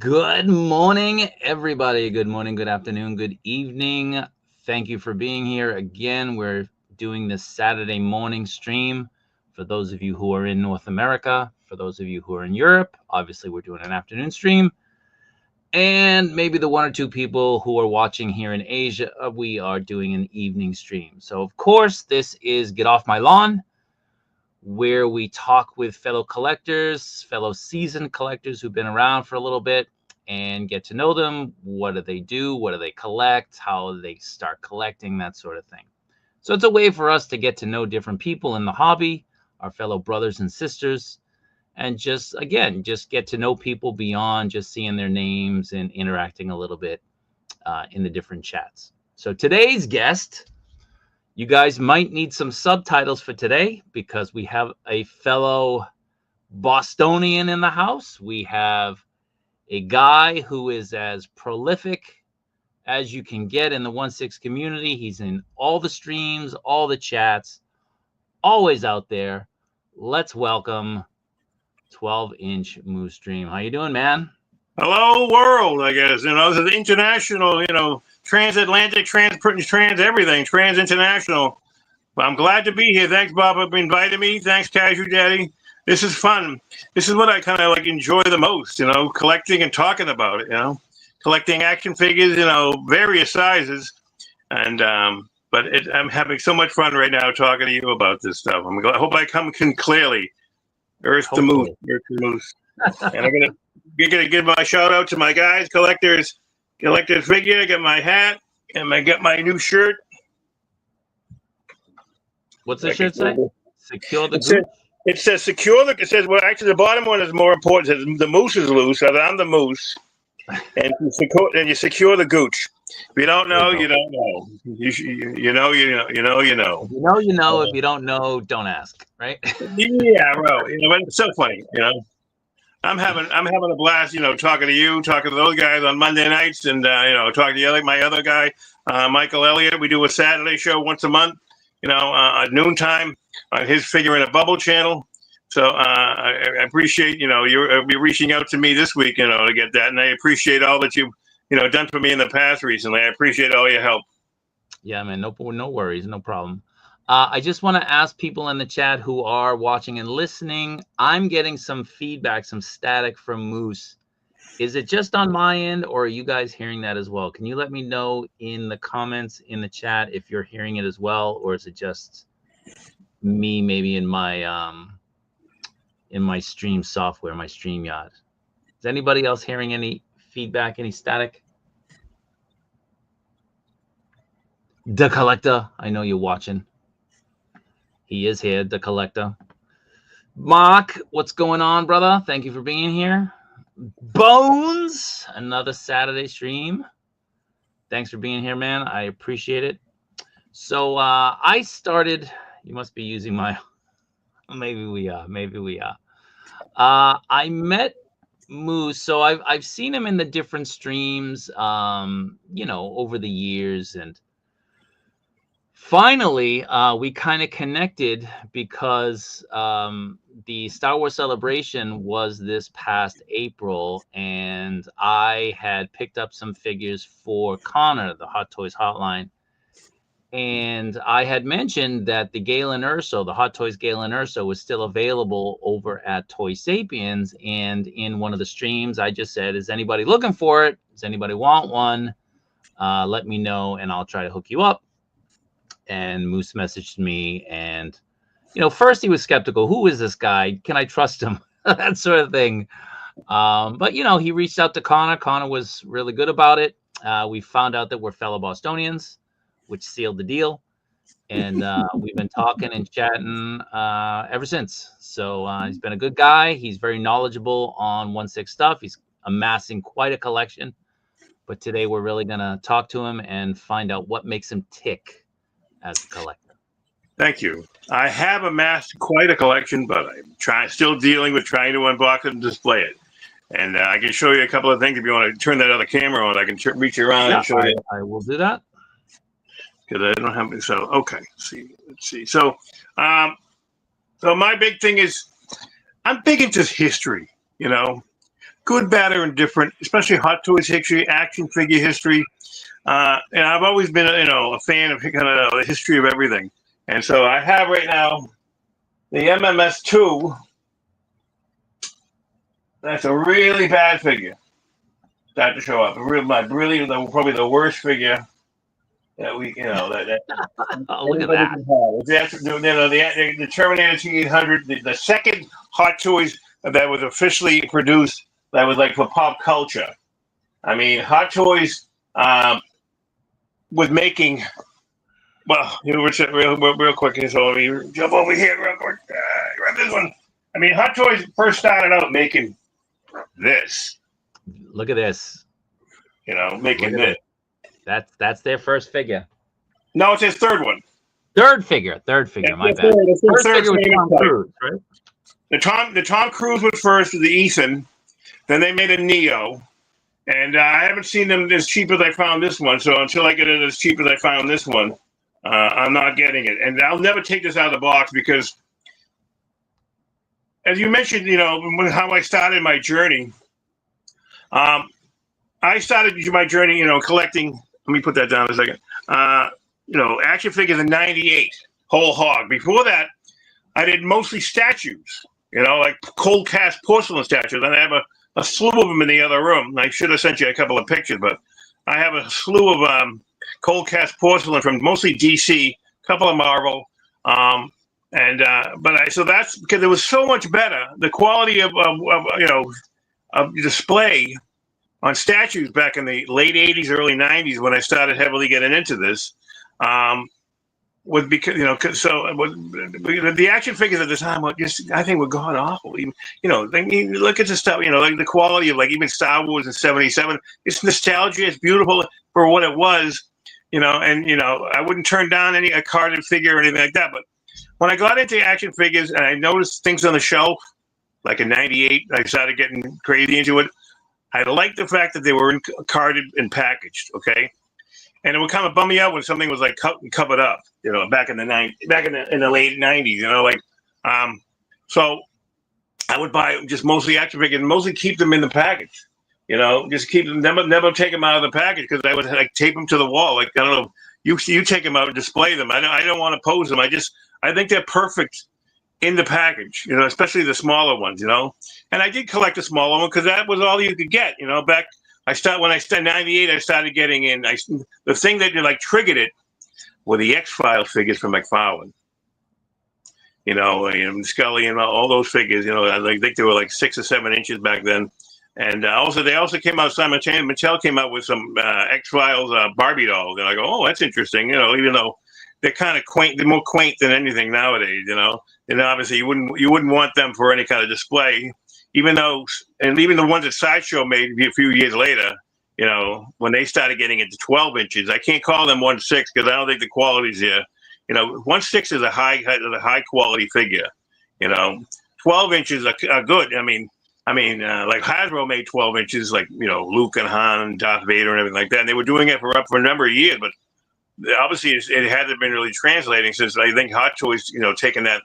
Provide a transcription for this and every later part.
Good morning, everybody. Good morning, good afternoon, good evening. Thank you for being here again. We're doing this Saturday morning stream for those of you who are in North America. For those of you who are in Europe, obviously we're doing an afternoon stream. And maybe the one or two people who are watching here in Asia, we are doing an evening stream. So, of course, this is Get Off My Lawn, where we talk with fellow collectors, fellow seasoned collectors who've been around for a little bit and get to know them. What do they do? What do they collect? How do they start collecting? That sort of thing. So it's a way for us to get to know different people in the hobby, our fellow brothers and sisters, and just get to know people beyond just seeing their names and interacting a little bit in the different chats. So today's guest, you guys might need some subtitles for today because we have a fellow Bostonian in the house. We have a guy who is as prolific as you can get in the 1/6 community. He's in all the streams, all the chats, always out there. Let's welcome 12-inch Moosedream. How you doing, man? Hello, world, I guess. This is international, transatlantic, trans everything, trans international. But I'm glad to be here. Thanks, Bob, for inviting me. Thanks, Cashew Daddy. This is fun. This is what I kind of enjoy the most, collecting and talking about it, collecting action figures, various sizes. And, I'm having so much fun right now talking to you about this stuff. I hope I come clearly. Earth to Moose. And I'm gonna give my shout out to my guys, collectors figure. I got my hat and I got my new shirt. What's the shirt say? Secure the gooch. It says secure the. It says, well, actually the bottom one is more important. It says the moose is loose. So I'm the moose, and you secure the gooch. If you don't know, you don't know. You know. If you know, you know. If you don't know, don't ask. Right? Yeah, right. But it's so funny. I'm having a blast. Talking to you, talking to those guys on Monday nights, and talking to my other guy, Michael Elliott. We do a Saturday show once a month. At noontime on his Figure in a Bubble channel. So I appreciate you're reaching out to me this week to get that, and I appreciate all that you've done for me in the past recently. I appreciate all your help. Yeah, man, no worries, no problem. I just want to ask people in the chat who are watching and listening. I'm getting some feedback, some static from Moose. Is it just on my end, or are you guys hearing that as well? Can you let me know in the comments in the chat if you're hearing it as well, or is it just me maybe in my stream software, my StreamYard? Is anybody else hearing any feedback, any static? The Collector, I know you're watching. He is here, The Collector. Mark, what's going on, brother? Thank you for being here. Bones, another Saturday stream. Thanks for being here, man. I appreciate it. So I started, you must be using my, maybe we are. I met Moose, so I've seen him in the different streams, over the years, and finally, we kind of connected because the Star Wars Celebration was this past April, and I had picked up some figures for Connor, the Hot Toys Hotline. And I had mentioned that the Galen Urso, the Hot Toys Galen Urso, was still available over at Toy Sapiens. And in one of the streams, I just said, is anybody looking for it? Does anybody want one? Let me know, and I'll try to hook you up. And Moose messaged me, and first he was skeptical. Who is this guy? Can I trust him? That sort of thing. But he reached out to Connor. Connor was really good about it. We found out that we're fellow Bostonians, which sealed the deal, and we've been talking and chatting ever since. So he's been a good guy. He's very knowledgeable on 1/6 stuff. He's amassing quite a collection. But today we're really gonna talk to him and find out what makes him tick as a collector. Thank you. I have amassed quite a collection, but I'm still dealing with trying to unbox it and display it. And I can show you a couple of things if you want to turn that other camera on. I can reach around and show you. I will do that. Because I don't have so okay. Let's see. So my big thing is I'm big into history. good, bad, or indifferent, especially Hot Toys history, action figure history. And I've always been, a fan of kind of the history of everything. And so I have right now the MMS2. That's a really bad figure. Start to show up. Really, probably the worst figure that we, that Oh, look at that. That's, the Terminator T800, the second Hot Toys that was officially produced that was like for pop culture. I mean, Hot Toys was making, well, real quick. So let me jump over here real quick. Grab this one. I mean, Hot Toys first started out making this. Look at this. Making this. That's their first figure. No, it's his third one. Third figure. My bad. First figure was Tom Cruise, right? The Tom Cruise was first, the Ethan. Then they made a Neo. And I haven't seen them as cheap as I found this one. So until I get it as cheap as I found this one, I'm not getting it. And I'll never take this out of the box because, as you mentioned, how I started my journey. I started my journey, collecting. Let me put that down a second. Action figures in '98, whole hog. Before that, I did mostly statues, like cold cast porcelain statues. And I have a slew of them in the other room. I should have sent you a couple of pictures, but I have a slew of cold cast porcelain from mostly DC, a couple of Marvel. So that's because it was so much better. The quality of display on statues back in the late 80s, early 90s, when I started heavily getting into this, was because, the action figures at the time, I think were god awful. Even, look at the stuff, like the quality of even Star Wars in '77. It's nostalgia. It's beautiful for what it was, and I wouldn't turn down a carded figure or anything like that. But when I got into action figures and I noticed things on the shelf, like in '98, I started getting crazy into it. I liked the fact that they were carded and packaged, okay? And it would kind of bum me out when something was like cut and covered up, back in the late '90s, so I would buy just mostly action figures and mostly keep them in the package, just keep them, never take them out of the package because I would tape them to the wall. Like, I don't know, you take them out and display them. I don't want to pose them. I think they're perfect in the package, especially the smaller ones, and I did collect a smaller one because that was all you could get, back. When I started '98, I started getting in. The thing that triggered it were the X-Files figures from McFarlane, and Scully and all those figures. I think they were like 6 or 7 inches back then. And they also came out simultaneously. Mattel came out with some X-Files Barbie dolls. And I go, oh, that's interesting. Even though they're kind of quaint, they're more quaint than anything nowadays. And obviously you wouldn't want them for any kind of display. Even the ones that Sideshow made a few years later, when they started getting into 12 inches, I can't call them 1/6 because I don't think the quality's there. 1/6 is a high quality figure. 12 inches are good. I mean, like Hasbro made 12 inches, like Luke and Han and Darth Vader and everything like that. And they were doing it for a number of years, but obviously it hasn't been really translating since I think Hot Toys, taking that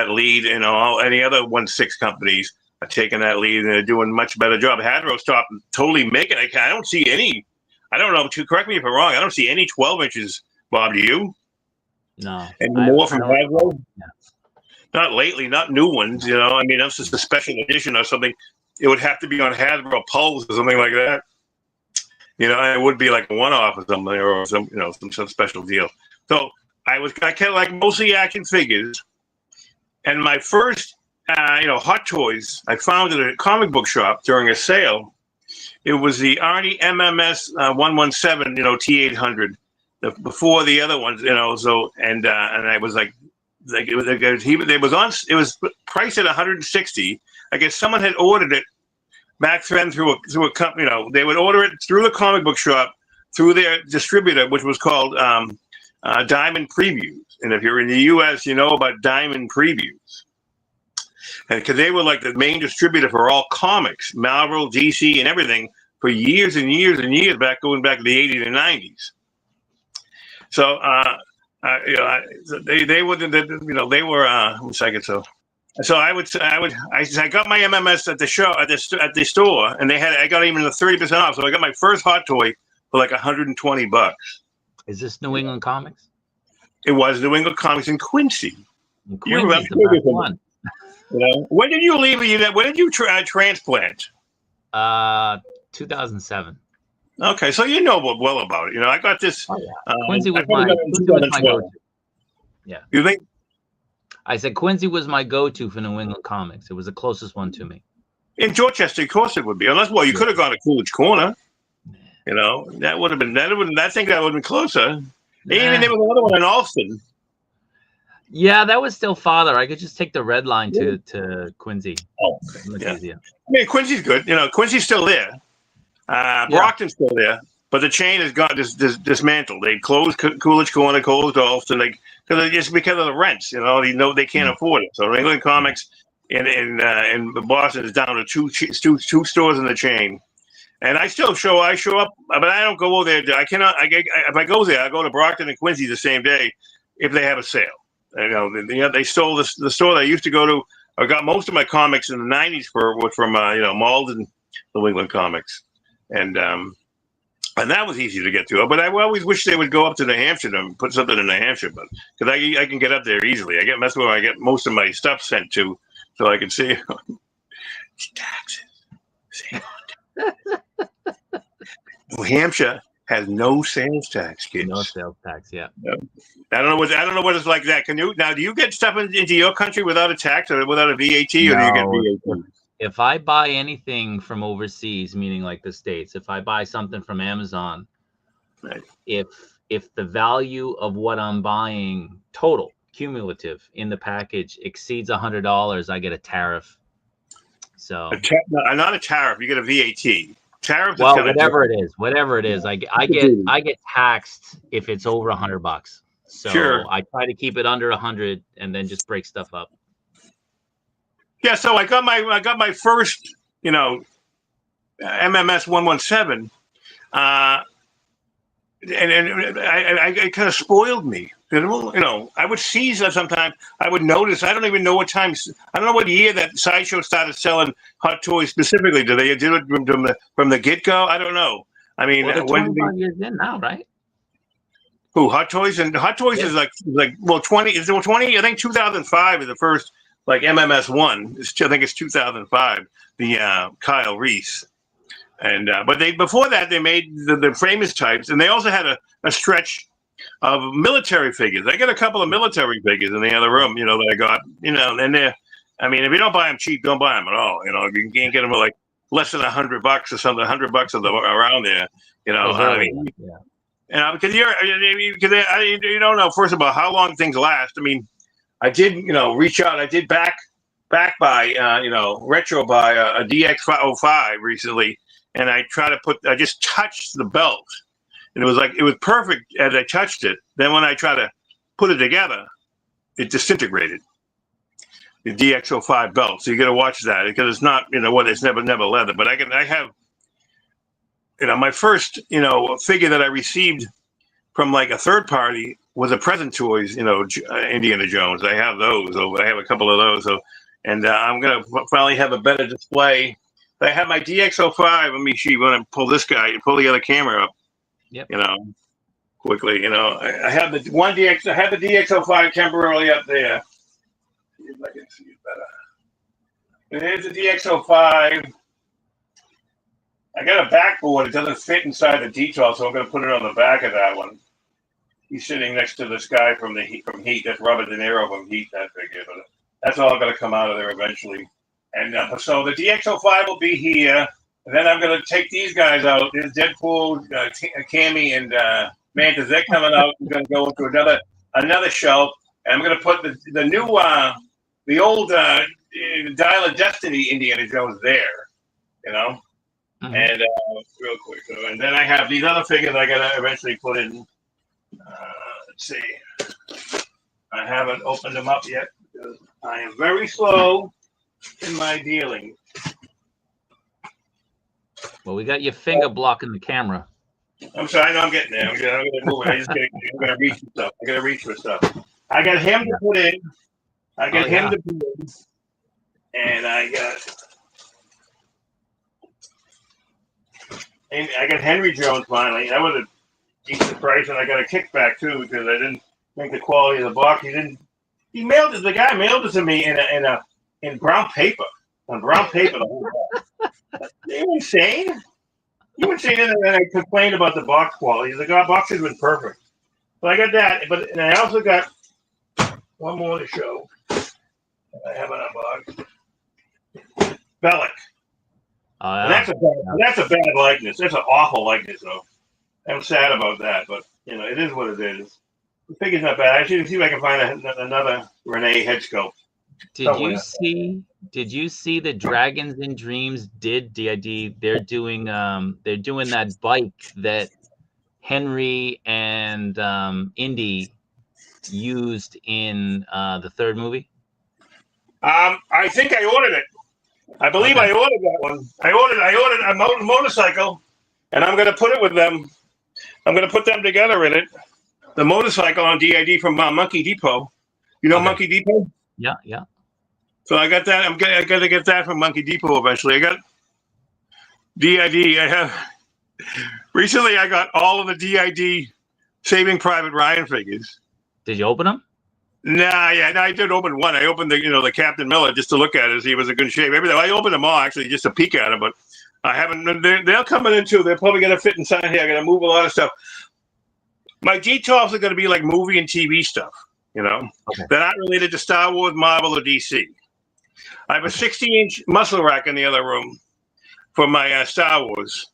lead. Any other 1/6 companies are taking that lead and they're doing a much better job. Hasbro stopped totally making it. I don't see any. I don't know. Correct me if I'm wrong. I don't see any 12 inches. Bob, do you? No. Any more from Hasbro? Yeah. Not lately. Not new ones. That's just a special edition or something. It would have to be on Hasbro Pulse or something like that. It would be like a one-off or something, or some special deal. So I kind of like mostly action figures. And my first, Hot Toys, I found at a comic book shop during a sale. It was the Arnie MMS 117, T800, before the other ones, So and I was like it was priced at 160. I guess someone had ordered it back then through a company. They would order it through the comic book shop through their distributor, which was called Diamond Previews. And if you're in the U.S., you know about Diamond Previews. And because they were like the main distributor for all comics, Marvel, DC, and everything for years and years and years going back to the 80s and 90s. So, they were, 1 second. So So I got my MMS at the show at the store, and I got even the 30% off. So I got my first hot toy for like $120. Is this New England Comics? It was New England Comics in Quincy. And Quincy's the best one. You know, when did you leave? When did you transplant? 2007. Okay, so you know well about it. You know, I got this. Oh, yeah. Quincy was my go-to. Yeah. You think? I said Quincy was my go-to for New England Comics. It was the closest one to me. In Dorchester, of course it would be. Unless, well, you could have gone to Coolidge Corner. You know, that would have been. I think that would have been closer. Even there was another one in Alston. Yeah, that was still farther. I could just take the red line to Quincy. Oh, yeah. Easier. I mean, Quincy's good. You know, Quincy's still there. Brockton's still there, but the chain has got dismantled. They closed Coolidge Corner, closed Alston, just because of the rents. You know, they can't afford it. So New England Comics in Boston is down to two stores in the chain. And I show up, but I don't go over there. If I go there, I go to Brockton and Quincy the same day if they have a sale. You know, they stole the store that I used to go to. I got most of my comics in the '90s from Malden, New England Comics, and that was easy to get to. But I always wish they would go up to New Hampshire and put something in New Hampshire, but because I can get up there easily. That's where I get most of my stuff sent to, so I can see taxes. New Hampshire has no sales tax, kids. No sales tax, yeah. I don't know what it's like that. Do you get stuff into your country without a tax or without a VAT, or no, do you get VAT? If I buy anything from overseas, meaning like the States, if I buy something from Amazon, right. if the value of what I'm buying total cumulative in the package exceeds $100, I get a tariff. So not a tariff, you get a VAT. Tariff. Well, whatever it is, I get taxed if it's over $100. So sure. I try to keep it under 100 and then just break stuff up. Yeah, so I got my first, MMS 117, and it kind of spoiled me. I would seize that sometimes. I would notice. I don't even know what time. I don't know what year that Sideshow started selling hot toys specifically. Do they do it from the get go? I don't know. I mean, well, 25 years in now, right? Who Hot Toys is like 20. Is it 20? I think 2005 is the first MMS one. I think it's 2005. The Kyle Reese. And but before that they made the famous types, and they also had a stretch of military figures. I got a couple of military figures in the other room, that I got, and they're, I mean, if you don't buy them cheap, don't buy them at all. You can't get them for less than $100 or something, $100 around there. I mean, yeah. Because you don't know first of all how long things last. I mean, I did reach out. I did back by retro by a DX05 recently. And I just touched the belt, and it was perfect as I touched it. Then when I try to put it together, it disintegrated. The DX05 belt. So you got to watch that because it's not, it's never leather. But I have, my first, figure that I received from a third party was a Present Toys, Indiana Jones. I have those. I have a couple of those. So, and I'm gonna finally have a better display. I have my DX05. Let me see. When I pull this guy, pull the other camera up. Yep. Quickly. I have the one DX. I have the DX05 temporarily up there. See if I can see it better. Here's the DX05. I got a backboard. It doesn't fit inside the detail, so I'm going to put it on the back of that one. He's sitting next to this guy from Heat. That's Robert De Niro from Heat. That figure, but that's all going to come out of there eventually. And so the DX05 will be here, and then I'm going to take these guys out. There's Deadpool, Cammy, and Mantis. They're coming out. I'm going to go into another shelf, and I'm going to put the new, the old Dial of Destiny Indiana Jones there, Mm-hmm. And real quick. And then I have these other figures I got to eventually put in. Let's see. I haven't opened them up yet because I am very slow in my dealing. Well, we got your finger blocking the camera. I'm sorry, I know I'm getting there. I'm gonna move it. I'm gonna reach for stuff. I gotta reach for stuff. I got him to put in. To put in. and I got Henry Jones finally. That was a decent price, and I got a kickback too because I didn't think the quality of the box. He mailed it. The guy mailed it to me in brown paper. On brown paper. Are you insane? You insane? And I complained about the box quality. The box has been perfect. So I got that, and I also got one more to show. I have an unboxed. Bellic. Oh, And that's a bad likeness. That's an awful likeness, though. I'm sad about that, but it is what it is. The figure's not bad. I should see if I can find another Renee head sculpt. Did you see the Dragons in Dreams DID? They're doing that bike that Henry and Indy used in the third movie. I think I ordered it. I believe I ordered that one. I ordered a motorcycle, and I'm going to put it with them. I'm going to put them together in it. The motorcycle on DID from Monkey Depot. You know Monkey Depot? Yeah. So I got that. I got to get that from Monkey Depot eventually. I got DID. Recently I got all of the DID Saving Private Ryan figures. Did you open them? I did open one. I opened the Captain Miller just to look at it, see if it was in good shape. Everything. I opened them all actually just to peek at it, but I haven't. They're coming in too. They're probably going to fit inside here. I got to move a lot of stuff. My G12s are going to be like movie and TV stuff. They're not related to Star Wars, Marvel, or DC. I have a 60-inch muscle rack in the other room for my Star Wars.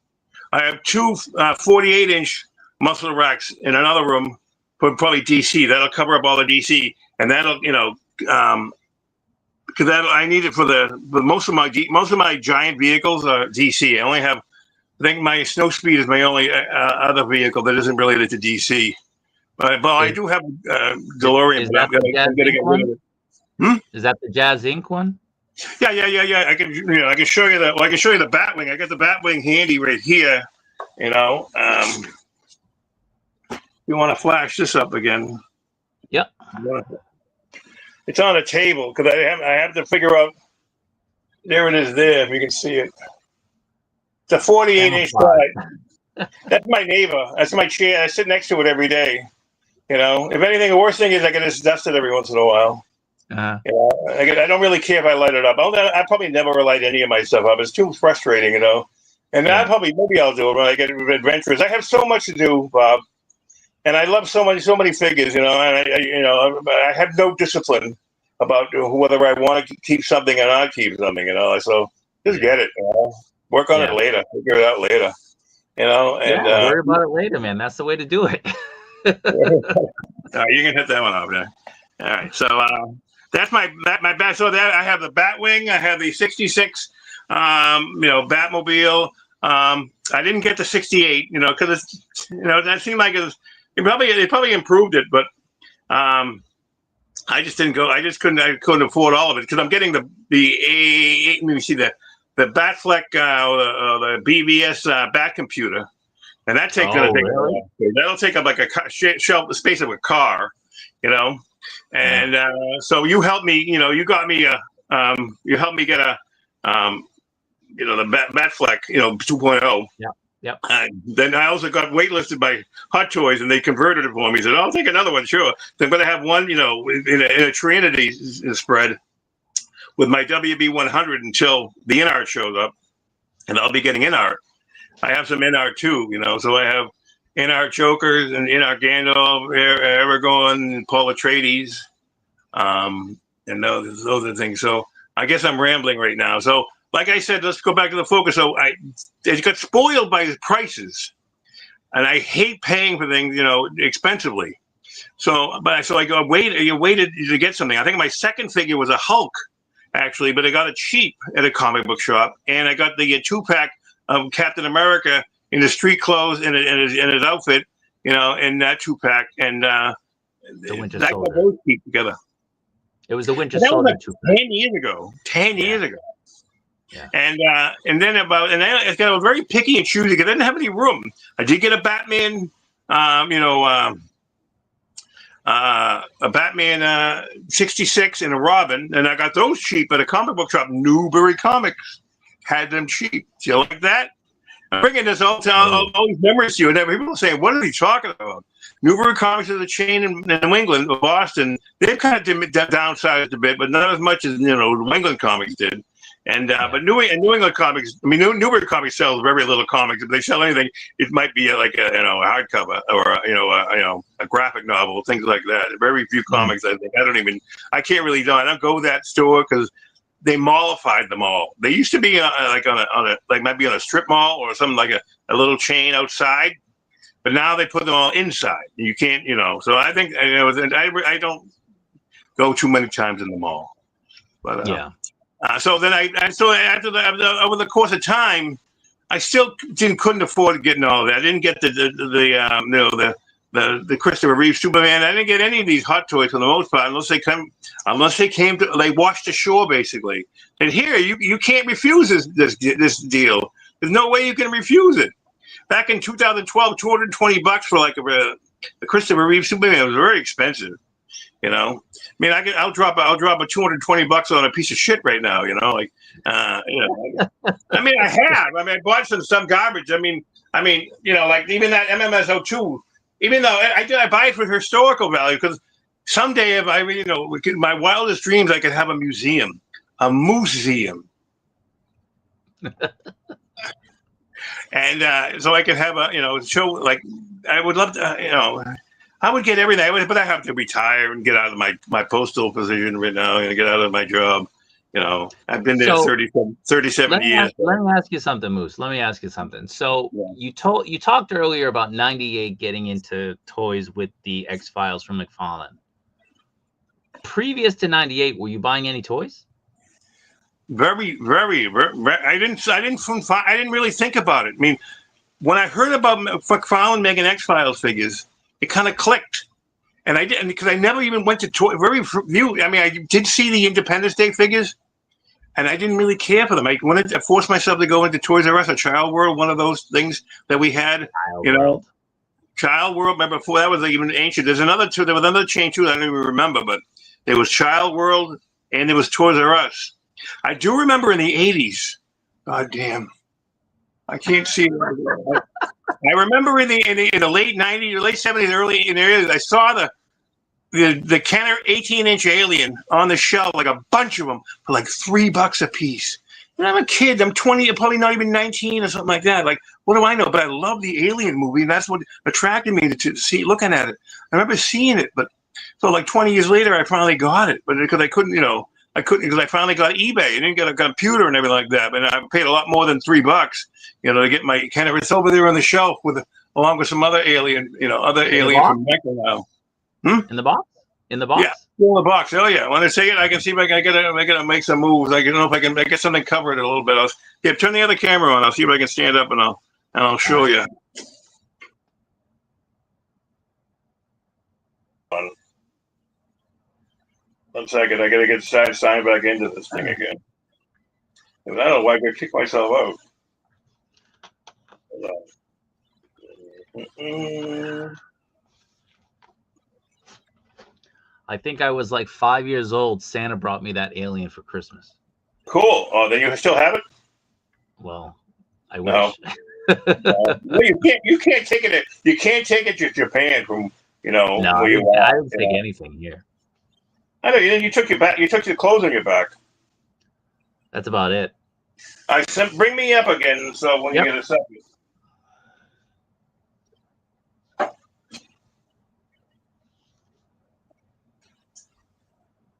I have two 48-inch muscle racks in another room for probably DC. That'll cover up all the DC, and that'll because I need it for most of my giant vehicles are DC. I think my Snow Speed is my only other vehicle that isn't related to DC. But I do have DeLorean. Is that the Jazz Inc. one? Is that the Jazz Inc. one? Yeah. I can show you that. Well, I can show you the Batwing. I got the Batwing handy right here. You want to flash this up again? Yep. It's on a table because I have to figure out. There it is. There, if you can see it. It's a 48-inch slide. That's my neighbor. That's my chair. I sit next to it every day. If anything, the worst thing is I get just dust it every once in a while. I don't really care if I light it up. I probably never light any of my stuff up. It's too frustrating, And maybe I'll do it when I get adventurous. I have so much to do, Bob, and I love so many figures, And I have no discipline about whether I want to keep something or not keep something, So just get it, Work on it later. Figure it out later, And worry about it later, man. That's the way to do it. All right, you can hit that one off there. All right, so that's my bat. So that I have the Batwing, I have the '66, Batmobile. I didn't get the '68, because it's, that seemed like it probably improved it, but I just didn't go. I couldn't afford all of it because I'm getting the let me see the Batfleck, the BVS Bat computer. And that takes that'll take up like a shelf, the space of a car, And so you helped me, you got me you helped me get a, the Batfleck, 2.0. Yep. Then I also got waitlisted by Hot Toys, and they converted it for me. Said, "I'll take another one, sure." So I'm going to have one, in a Trinity spread with my WB 100 until the InArt shows up, and I'll be getting InArt. I have some InArt too, so I have InArt Jokers and InArt Gandalf, Aragorn, Paul Atreides, and those are things. So I guess I'm rambling right now. So like I said, let's go back to the focus. So I got spoiled by the prices, and I hate paying for things, expensively. So I go, you waited to get something. I think my second figure was a Hulk, actually, but I got it cheap at a comic book shop, and I got the 2-pack of Captain America in his street clothes and his outfit, in that 2-pack, and the Winter that Soldier. got those keep together. It was the Winter Soldier 2-pack. 10 years ago. 10 years ago. Yeah. And then I was very picky and choosy because I didn't have any room. I did get a Batman, a Batman 66 and a Robin, and I got those cheap at a comic book shop. Newbury Comics had them cheap. Do you like that? I'm bringing this all these memories to you. And people are saying, what are they talking about? Newbury Comics is a chain in New England, Boston. They've kind of downsized a bit, but not as much as New England Comics did. And but New England Comics, I mean, Newbury Comics sells very little comics. If they sell anything, it might be like a hardcover or a graphic novel, things like that. Very few comics. I think I can't really do. I don't go to that store because they mallified them all. They used to be might be on a strip mall or something like a little chain outside, but now they put them all inside. You can't, So I think I don't go too many times in the mall, but yeah. So over the course of time, I still couldn't afford getting all of that. I didn't get the Christopher Reeve Superman. I didn't get any of these Hot Toys for the most part, unless they came to, they washed ashore basically. And here you can't refuse this deal. There's no way you can refuse it. Back in 2012, $220 for like the Christopher Reeve Superman. It was very expensive. I mean, I'll drop a $220 on a piece of shit right now. I mean, I bought some garbage. I mean, like even that MMS02. Even though I buy it for historical value, because someday, my wildest dreams, I could have a museum, a museum, and so I could have a show. Like I would love to, I would get everything, but I have to retire and get out of my postal position right now and get out of my job. I've been there 37 years. Let me ask you something, Moose. Let me ask you something. So you talked earlier about 98 getting into toys with the X-Files from McFarlane. Previous to 98, were you buying any toys? Very, very, very. I didn't really think about it. I mean, when I heard about McFarlane making X-Files figures, it kind of clicked. And I didn't, because I never even went to toy. Very few. I mean, I did see the Independence Day figures, and I didn't really care for them. I forced myself to go into Toys R Us or Child World, one of those things that we had. Child World. Remember, before that was even ancient. There was another chain too that I don't even remember, but there was Child World and there was Toys R Us. I do remember in the 80s. God damn, I can't see. I remember in the late 90s, late 70s, early in the 80s, I saw the Kenner 18-inch Alien on the shelf, like a bunch of them for like $3 a piece. And I'm a kid. I'm 20, probably not even 19 or something like that. Like, what do I know? But I love the Alien movie, and that's what attracted me to see looking at it. I remember seeing it, but so like 20 years later, I finally got it, but because I couldn't, because I finally got eBay. I didn't get a computer and everything like that, but I paid a lot more than $3, to get my Kenner. It's over there on the shelf along with some other alien, alien from Mecca now. In the box? In the box? Yeah, still in the box. Oh yeah. When I say it, I can see if I can make some moves. I don't know if I can get something covered a little bit. Turn the other camera on. I'll see if I can stand up and I'll show you. One second. I gotta get signed back into this thing again. I don't know why I kick myself out. I think I was like 5 years old. Santa brought me that Alien for Christmas. Cool. Oh, then you still have it? Well, I wish. No, you can't take it. You can't take it to Japan from No, where you I didn't take anything here. I know you took your back. You took your clothes on your back. That's about it. Bring me up again. So when you get a second.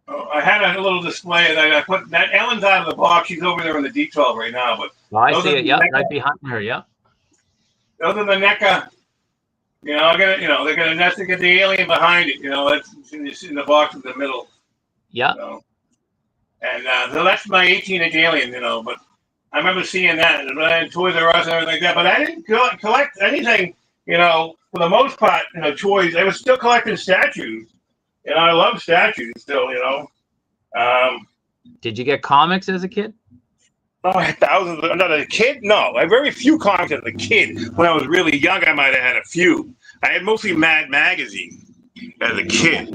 I had a little display that I put. That Ellen's out of the box. She's over there in the D12 right now. But I see it. Yeah, right behind her. Yeah. Those are the NECA. They're gonna get the Alien behind it. That's in the box in the middle. Yeah. And so that's my 18-inch Alien. But I remember seeing that and Toys R Us and everything like that. But I didn't collect anything. For the most part, toys. I was still collecting statues. I love statues still, Did you get comics as a kid? Oh, I had thousands. Not as a kid? No. I had very few comics as a kid. When I was really young, I might have had a few. I had mostly Mad Magazine. as a kid,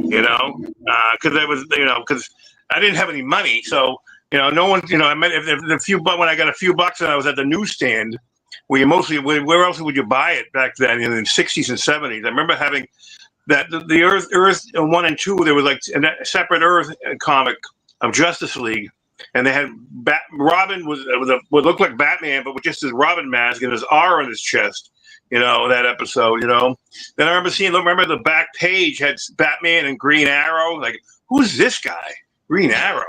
because because I didn't have any money, so no one, I mean, if when I got a few bucks and I was at the newsstand, where where else would you buy it back then in the 60s and 70s? I remember having that the Earth 1 and 2. There was like a separate Earth comic of Justice League, and they had Robin would look like Batman, but with just his Robin mask and his R on his chest. That episode. Then I remember the back page had Batman and Green Arrow. Like, who's this guy? Green Arrow.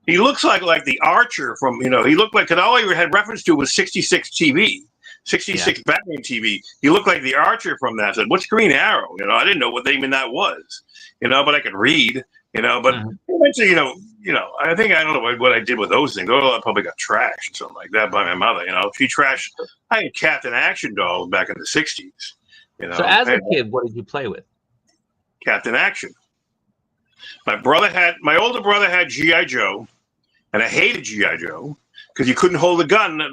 He looks like the Archer from. He looked like, because all he had reference to was 66 TV. 66 Batman TV. He looked like the Archer from that. I said, "What's Green Arrow?" I didn't know what even that was. But I could read. But eventually, I don't know what I did with those things. I probably got trashed or something like that by my mother. She trashed. I had Captain Action dolls back in the 60s. So as a kid, what did you play with? Captain Action. My older brother had G.I. Joe, and I hated G.I. Joe because you couldn't hold a gun that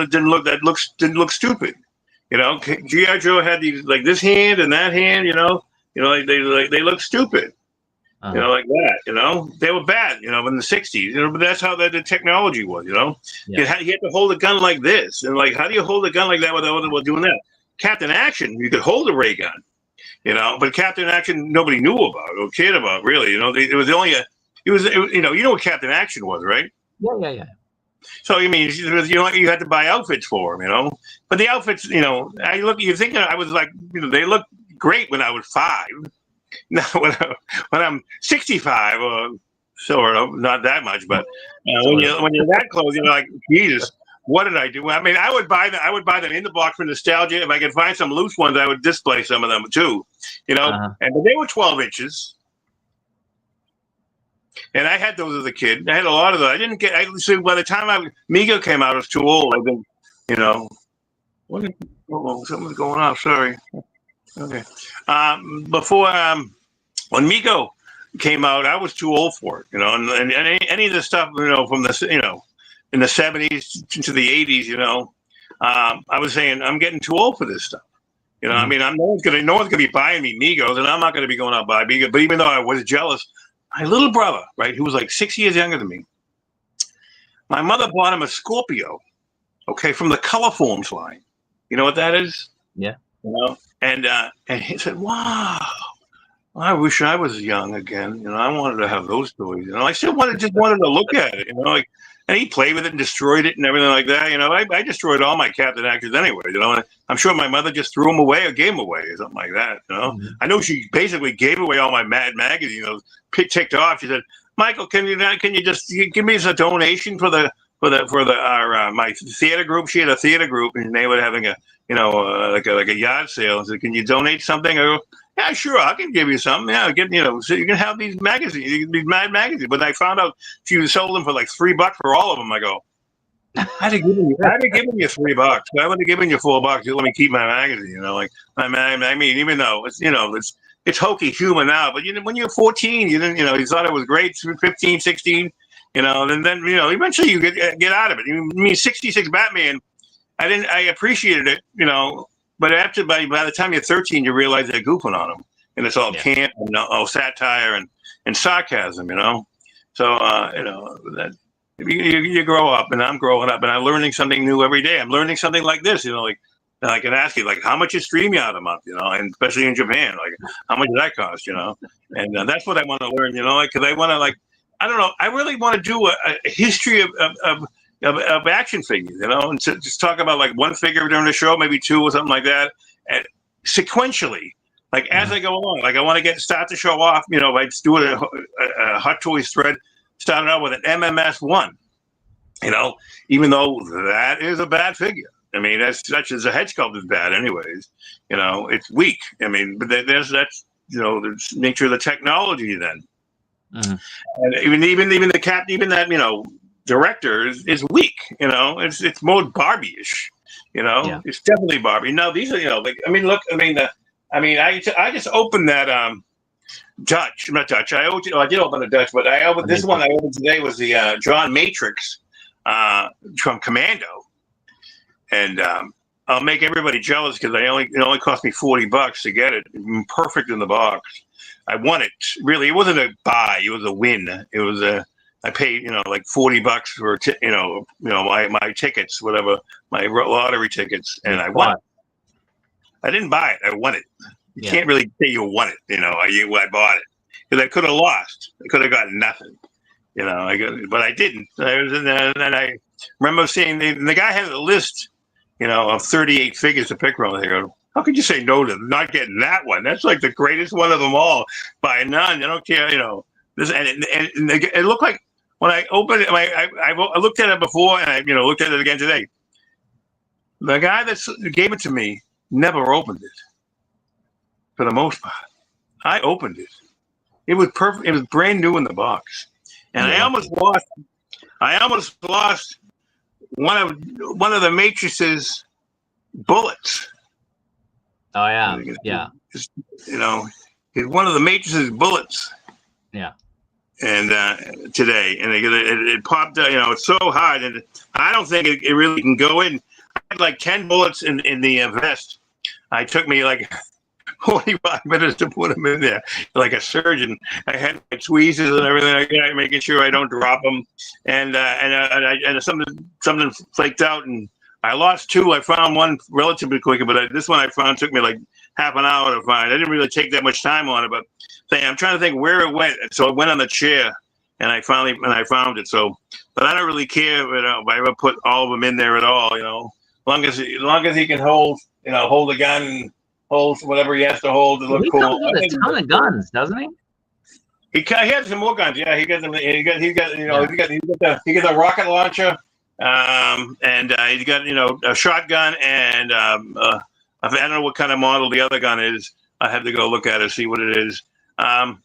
didn't look stupid. G.I. Joe had these like this hand and that hand. They look stupid. Like that. They were bad. In the 60s. But that's how the technology was. You had to hold a gun like this, and like, how do you hold a gun like that without doing that? Captain Action, you could hold a ray gun. But Captain Action, nobody knew about or cared about, really. It was only what Captain Action was, right? Yeah. So you had to buy outfits for him, But the outfits, you think I was like, they looked great when I was 5. Now when I'm 65, or sort of, not that much, but when you're that close, you're like, Jesus. What did I do? I mean, I would buy them in the box for nostalgia. If I could find some loose ones, I would display some of them too. But they were 12 inches, and I had those as a kid. I had a lot of those. I didn't get. By the time Mego came out, I was too old. I think, something's going on. Sorry. Okay. Before when Mego came out, I was too old for it. And any of the stuff, from the in the 70s to the 80s, I was saying, I'm getting too old for this stuff. I mean, no one's gonna be buying me Migos, and I'm not gonna be going out and buy Migos. But even though I was jealous, my little brother, right, who was like 6 years younger than me, my mother bought him a Scorpio, from the Colorforms line. You know what that is? Yeah. And he said, "Wow, I wish I was young again. I wanted to have those toys. I still wanted to look at it. And he played with it and destroyed it and everything like that. I destroyed all my Captain Actions anyway. And I'm sure my mother just threw them away or gave them away or something like that. I know she basically gave away all my Mad magazines. Ticked off. She said, "Michael, can you just give me as a donation for my theater group?" She had a theater group, and they were having a like a yard sale. I said, "Can you donate something?" I go, "Yeah, sure, I can give you something. Yeah, so you can have these magazines, these Mad magazines." But I found out she sold them for like $3 for all of them. I go, I'd have given you $3. I would have given you $4 to let me keep my magazine. I mean, even though it's hokey humor now, but when you're 14, you didn't, you thought it was great. 15, 16, and then eventually you get out of it. I mean, 66 Batman. I appreciated it, but by the time you're 13, you realize they're goofing on them, and it's all camp and all satire and sarcasm, So that you grow up, and I'm growing up, and I'm learning something new every day. I'm learning something like this, like I can ask you, like, how much is StreamYard a month, and especially in Japan, like, how much does that cost, And that's what I want to learn, because I want to, I don't know, I really want to do a history of action figures, and just talk about like one figure during the show, maybe two or something like that, and sequentially, like as I go along. Like I want to start the show off, by doing a Hot Toys thread, started out with an MMS1, even though that is a bad figure. I mean, that's such as a head sculpt is bad, anyways. It's weak. I mean, but that's the nature of the technology then, and even that director is weak. It's more Barbie-ish. It's definitely Barbie. Now these are I just opened that Dutch. Not Dutch. I did open the Dutch, but I opened this one. I opened today was the John Matrix from Commando, and I'll make everybody jealous because it only cost me $40 to get it, perfect in the box. I won it. Really, it wasn't a buy; it was a win. It was a. I paid like $40 for my tickets, whatever, my lottery tickets, and I won it. I didn't buy it; I won it. You can't really say you won it. I bought it because I could have lost. I could have gotten nothing. But I didn't. And I remember seeing the guy had a list, of 38 figures to pick from. I go, how could you say no to not getting that one? That's like the greatest one of them all by none. I don't care, This and it looked like when I opened it, I looked at it before and I looked at it again today. The guy that gave it to me never opened it. For the most part, I opened it. It was perfect. It was brand new in the box. And I almost lost one of the Matrix's bullets. Oh yeah, yeah. It's one of the Matrix's bullets. Yeah. And today, and it popped out. It's so hard, and I don't think it really can go in. I had like 10 bullets in the vest. It took me like 45 minutes to put them in there, like a surgeon. I had my tweezers and everything like that, making sure I don't drop them. And something flaked out, and I lost 2. I found one relatively quickly, but this one I found took me like half an hour to find. I didn't really take that much time on it, but I'm trying to think where it went. So it went on the chair, and I found it. So, but I don't really care if I ever put all of them in there at all. As long as he can hold the gun. And holds whatever he has to hold to look cool. He comes with a ton of guns, doesn't he? He has some more guns. Yeah, he got them. He got the rocket launcher, and he got a shotgun, and I don't know what kind of model the other gun is. I have to go look at it, see what it is. Well,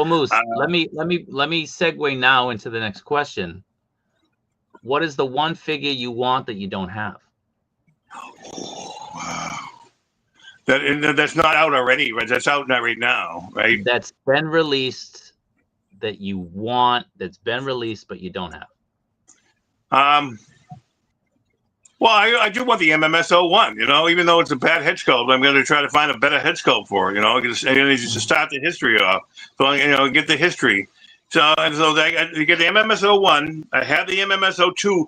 Moose, let me segue now into the next question. What is the one figure you want that you don't have? Oh, wow. That's not out already, right? That's out not right now, right? That's been released that you want, that's been released, but you don't have. Well, I do want the MMS-01, even though it's a bad head sculpt, I'm going to try to find a better head sculpt for it, just to start the history off. So, get the history. So you get the MMS-01. I have the MMS-02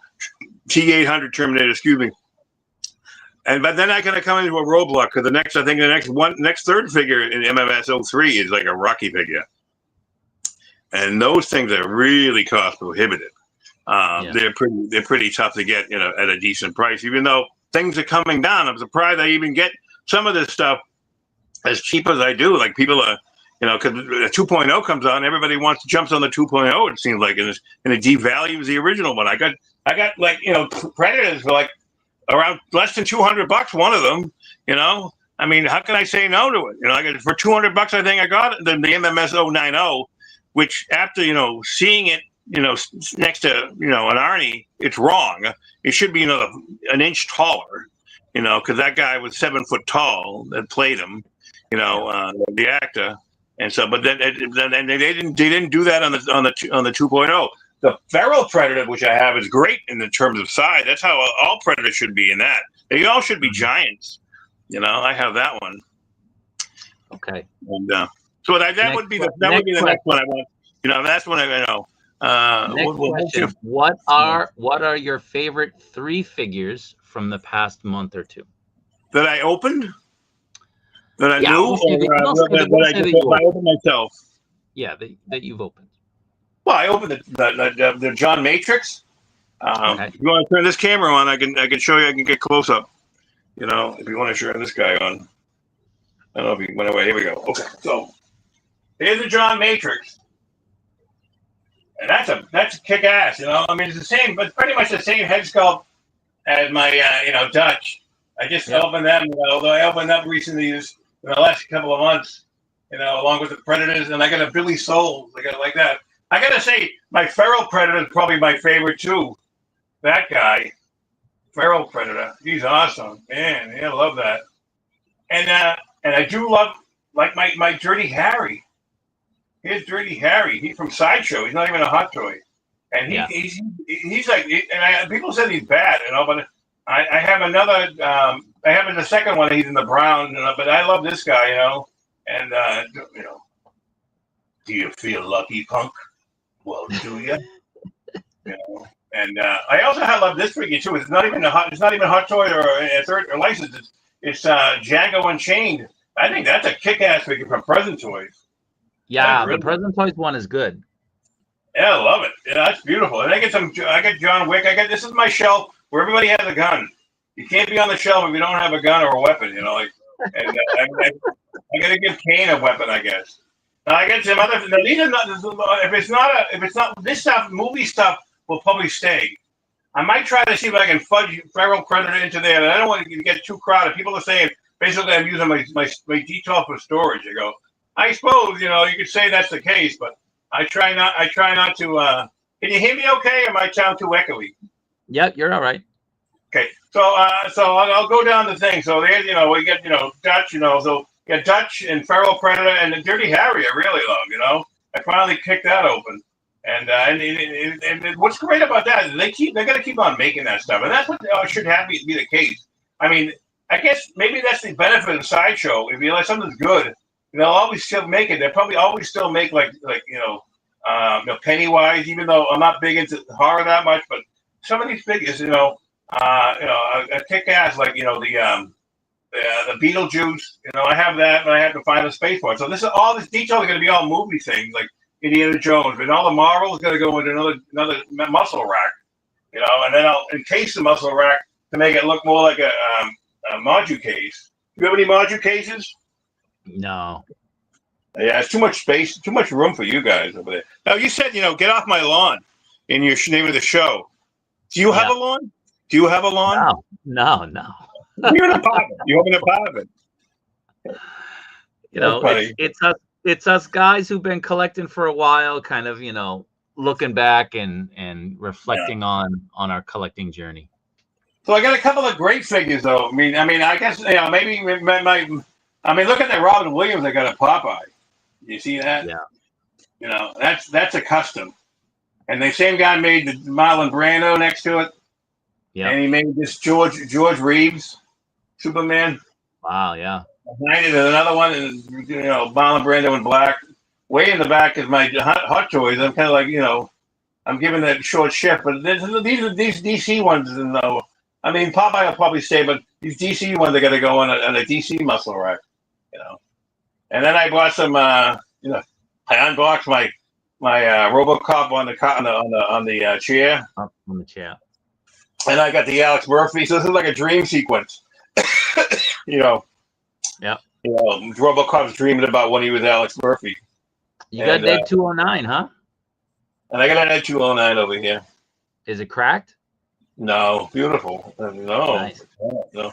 T800 Terminator, excuse me. But then I kind of come into a roadblock because the next third figure in MMS-03 is like a Rocky figure, and those things are really cost prohibitive. They're pretty tough to get at a decent price. Even though things are coming down, I'm surprised I even get some of this stuff as cheap as I do. Like people are, because the 2.0 comes out, and everybody jumps on the 2.0. It seems like, and it devalues the original one. I got like Predators for like around less than $200, one of them, I mean, how can I say no to it? I got for $200, I think I got the MMS-090, which after, seeing it, next to, an Arnie, it's wrong. It should be, an inch taller, because that guy was 7 foot tall that played him, the actor. And so, but then they didn't do that on the 2.0. The feral predator, which I have, is great in the terms of size. That's how all predators should be in that. They all should be giants. I have that one. Okay. And so that would be the next one I want. That's one I know. Next question. What are your favorite 3 figures from the past month or 2? That I opened? That I knew? That I opened myself? Yeah, that you've opened. Well, I opened the John Matrix. Okay. If you want to turn this camera on, I can show you. I can get close up. If you want to turn this guy on. I don't know if he went away. Here we go. Okay, so here's the John Matrix, and that's kick ass. I mean, it's the same, but pretty much the same head sculpt as my Dutch. I just opened them. Although I opened up recently in the last couple of months. Along with the Predators, and I got a Billy Souls. I got like that. I gotta say, my feral predator is probably my favorite too. That guy, feral predator, he's awesome, man. I love that. And I do love like my Dirty Harry. Here's Dirty Harry. He's from Sideshow. He's not even a Hot Toy, and he's like. And people said he's bad, but I I have another. I have the second one. He's in the brown, but I love this guy. And do you feel lucky, punk? Well, do you? And I also love this figure too. It's not even Hot Toy or a third or licensed. It's Django Unchained. I think that's a kick-ass figure from Present Toys. Yeah, the Present Toys one is good. Yeah, I love it. Yeah, that's beautiful. And I get John Wick. This is my shelf where everybody has a gun. You can't be on the shelf if you don't have a gun or a weapon. And I got to give Kane a weapon, I guess. Now I get some other. Now these are not. If it's not this stuff, movie stuff will probably stay. I might try to see if I can fudge Feral Predator into there. And I don't want to get too crowded. People are saying basically I'm using my detail for storage. I go. I suppose you could say that's the case, but I try not to. Can you hear me okay? Or am I sound too echoey? Yep, you're all right. Okay, so I'll go down the thing. So there's we get Dutch. So you got Dutch and Feral Predator and the Dirty Harry. I really love. I finally kicked that open. And what's great about that is they're gonna keep on making that stuff, and that's what should have be the case. I mean, I guess maybe that's the benefit of Sideshow. If you like something's good, they'll always still make it. They'll probably always still make like Pennywise. Even though I'm not big into horror that much, but some of these figures, a kick ass like the Beetlejuice. I have that, but I have to find a space for it. So all this detail is going to be all movie things like Indiana Jones, and all the Marvel is going to go into another muscle rack, and then I'll encase the muscle rack to make it look more like a module case. Do you have any module cases? No. Yeah, it's too much space, too much room for you guys over there. Now you said get off my lawn in your name of the show. Do you have a lawn? Do you have a lawn? No. You're in an apartment. You have an apartment. It's us guys who've been collecting for a while, kind of, looking back and reflecting on our collecting journey. So I got a couple of great figures, though. I mean, I guess maybe look at that Robin Williams I got at Popeye. You see that? Yeah. That's a custom, and the same guy made the Marlon Brando next to it. Yeah. And he made this George Reeves Superman. Wow. Yeah. Behind it is another one, and Marlon Brando in black. Way in the back is my Hot Toys. I'm kind of like I'm giving that short shift, but these DC ones, I mean, Popeye will probably stay, but these DC ones are going to go on a DC muscle rack, And then I bought some, I unboxed my RoboCop on the chair. On the chair. And I got the Alex Murphy. So this is like a dream sequence. Yeah. RoboCop's dreaming about when he was Alex Murphy. You got Ed 209, huh? And I got an Ed 209 over here. Is it cracked? No, beautiful. No, nice. No.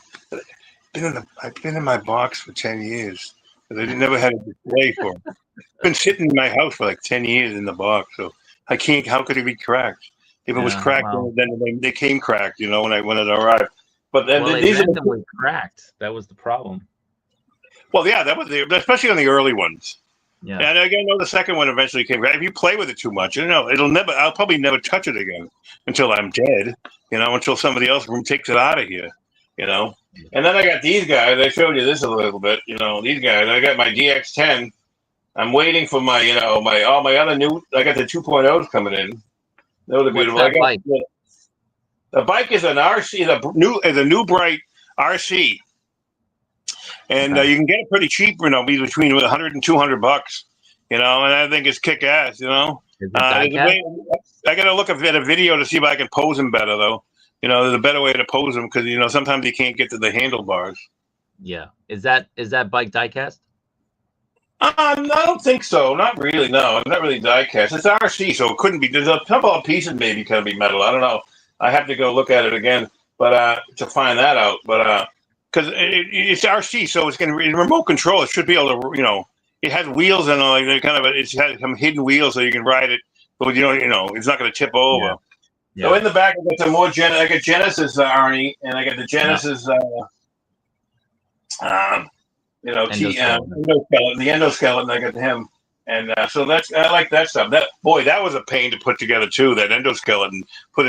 I've been in my box for 10 years. I never had a display for it. It's been sitting in my house for like 10 years in the box, so I can't. How could it be cracked? If it was cracked, then they came cracked. When it arrived. But then these are cracked. That was the problem. Well, yeah, that was especially on the early ones. Yeah. And again, the second one eventually came back. If you play with it too much, it'll never. I'll probably never touch it again until I'm dead. Until somebody else takes it out of here. And then I got these guys. I showed you this a little bit. These guys. I got my DX10. I'm waiting for my all my other new. I got the 2.0s coming in. Those are beautiful. What's that bike? The bike is an RC. The new Bright RC. And you can get it pretty cheap, between $100 and $200, and I think it's kick ass, I got to look at a video to see if I can pose them better, though. There's a better way to pose them because sometimes you can't get to the handlebars. Yeah, is that bike diecast? I don't think so. Not really. No, not really diecast. It's RC, so it couldn't be. There's a couple of pieces maybe can be metal. I don't know. I have to go look at it again, but to find that out, but. Because it's RC, so it's going to be remote control. It should be able to, it has wheels and it has some hidden wheels so you can ride it, but it's not going to tip over. Yeah. So in the back, I got some more I got Genesis Arnie, and I got the Genesis, the endoskeleton. I got him, and so I like that stuff. That was a pain to put together too. That endoskeleton,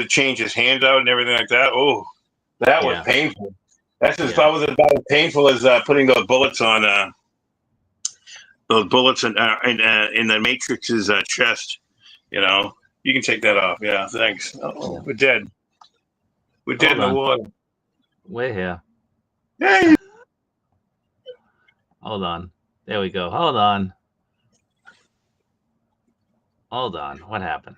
change his hands out and everything like that. Oh. That was Yeah. painful. That's as Yeah. was about as painful as putting those bullets on in the Matrix's chest. You know, you can take that off. Yeah, thanks. Oh, Yeah. we're dead. We're dead Hold in the on. water. We're here. Hey, Hold on. There we go. Hold on. Hold on. What happened?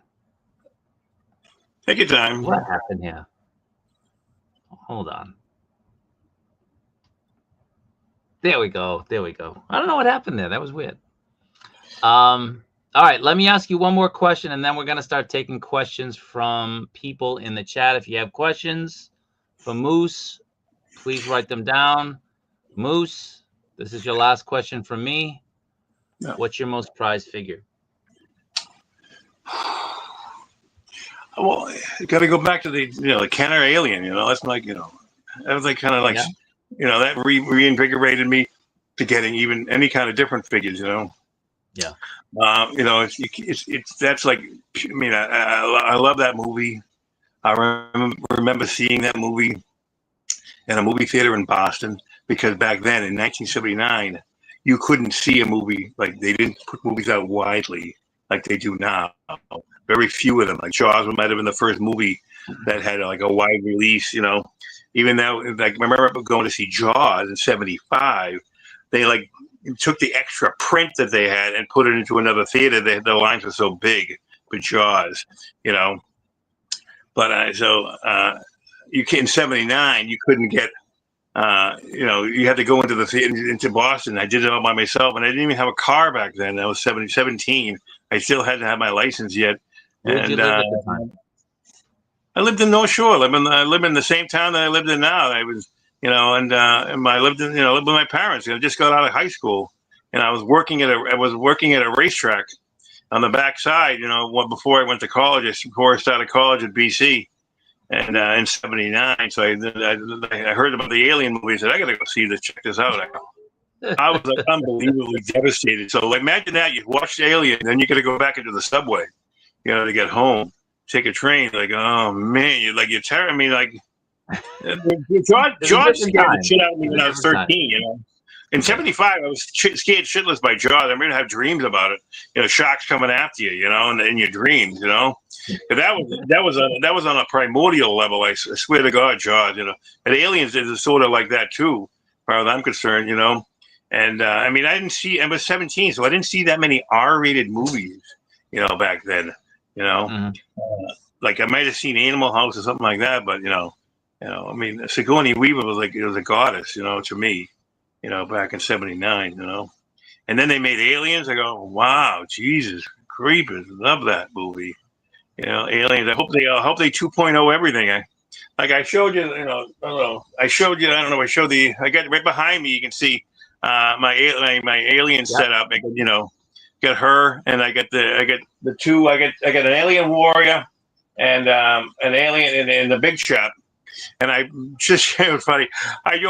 take your time. What happened here? Hold on. There we go. There we go. I don't know what happened there. That was weird. All right, let me ask you one more question, and then we're going to start taking questions from people in the chat. If you have questions for Moose, please write them down. Moose, this is your last question from me. No. What's your most prized figure? Well, you got to go back to the Kenner Alien. That's like that was like kind of like Yeah. that reinvigorated me to getting even any kind of different figures. Yeah. It's that's like, I mean, I love that movie. I remember seeing that movie in a movie theater in Boston, because back then in 1979, you couldn't see a movie, like they didn't put movies out widely like they do now. Very few of them. Like Jaws might have been the first movie that had like a wide release. Even though, like, I remember going to see Jaws in '75, they like took the extra print that they had and put it into another theater. The lines were so big for Jaws, But you in '79 you couldn't get. You had to go into the theater into Boston. I did it all by myself, and I didn't even have a car back then. I was 17. I still hadn't had my license yet. Where did you live at the time? I lived in North Shore. I live in the same town that I lived in now. I was, and I lived in, lived with my parents. I just got out of high school, and I was working at a racetrack on the backside. Before I went to college, before I started college at BC, and in '79. So I heard about the Alien movie. I said, I got to go check this out. I was like unbelievably devastated. So imagine that you watched Alien, then you got to go back into the subway, to get home. Take a train, like, oh man, you're tearing me, like. Jaws scared the shit out of me when I was 13. In '75, I was scared shitless by Jaws. I remember have dreams about it. Sharks coming after you, in your dreams, But that was on a primordial level. I swear to God, Jaws. And Aliens is sort of like that too, as far as I'm concerned. And I mean, I was 17, so I didn't see that many R-rated movies, back then. Like I might have seen Animal House or something like that, but I mean, Sigourney Weaver was a goddess, to me, back in '79, And then they made Aliens. I go, wow, Jesus, creepers, love that movie. Aliens. I hope they 2.0 everything. I showed you, I don't know. I showed I got right behind me. You can see my alien setup. I got her, and I got the two. I got an alien warrior and an alien in the big shop. And I just, it was funny. I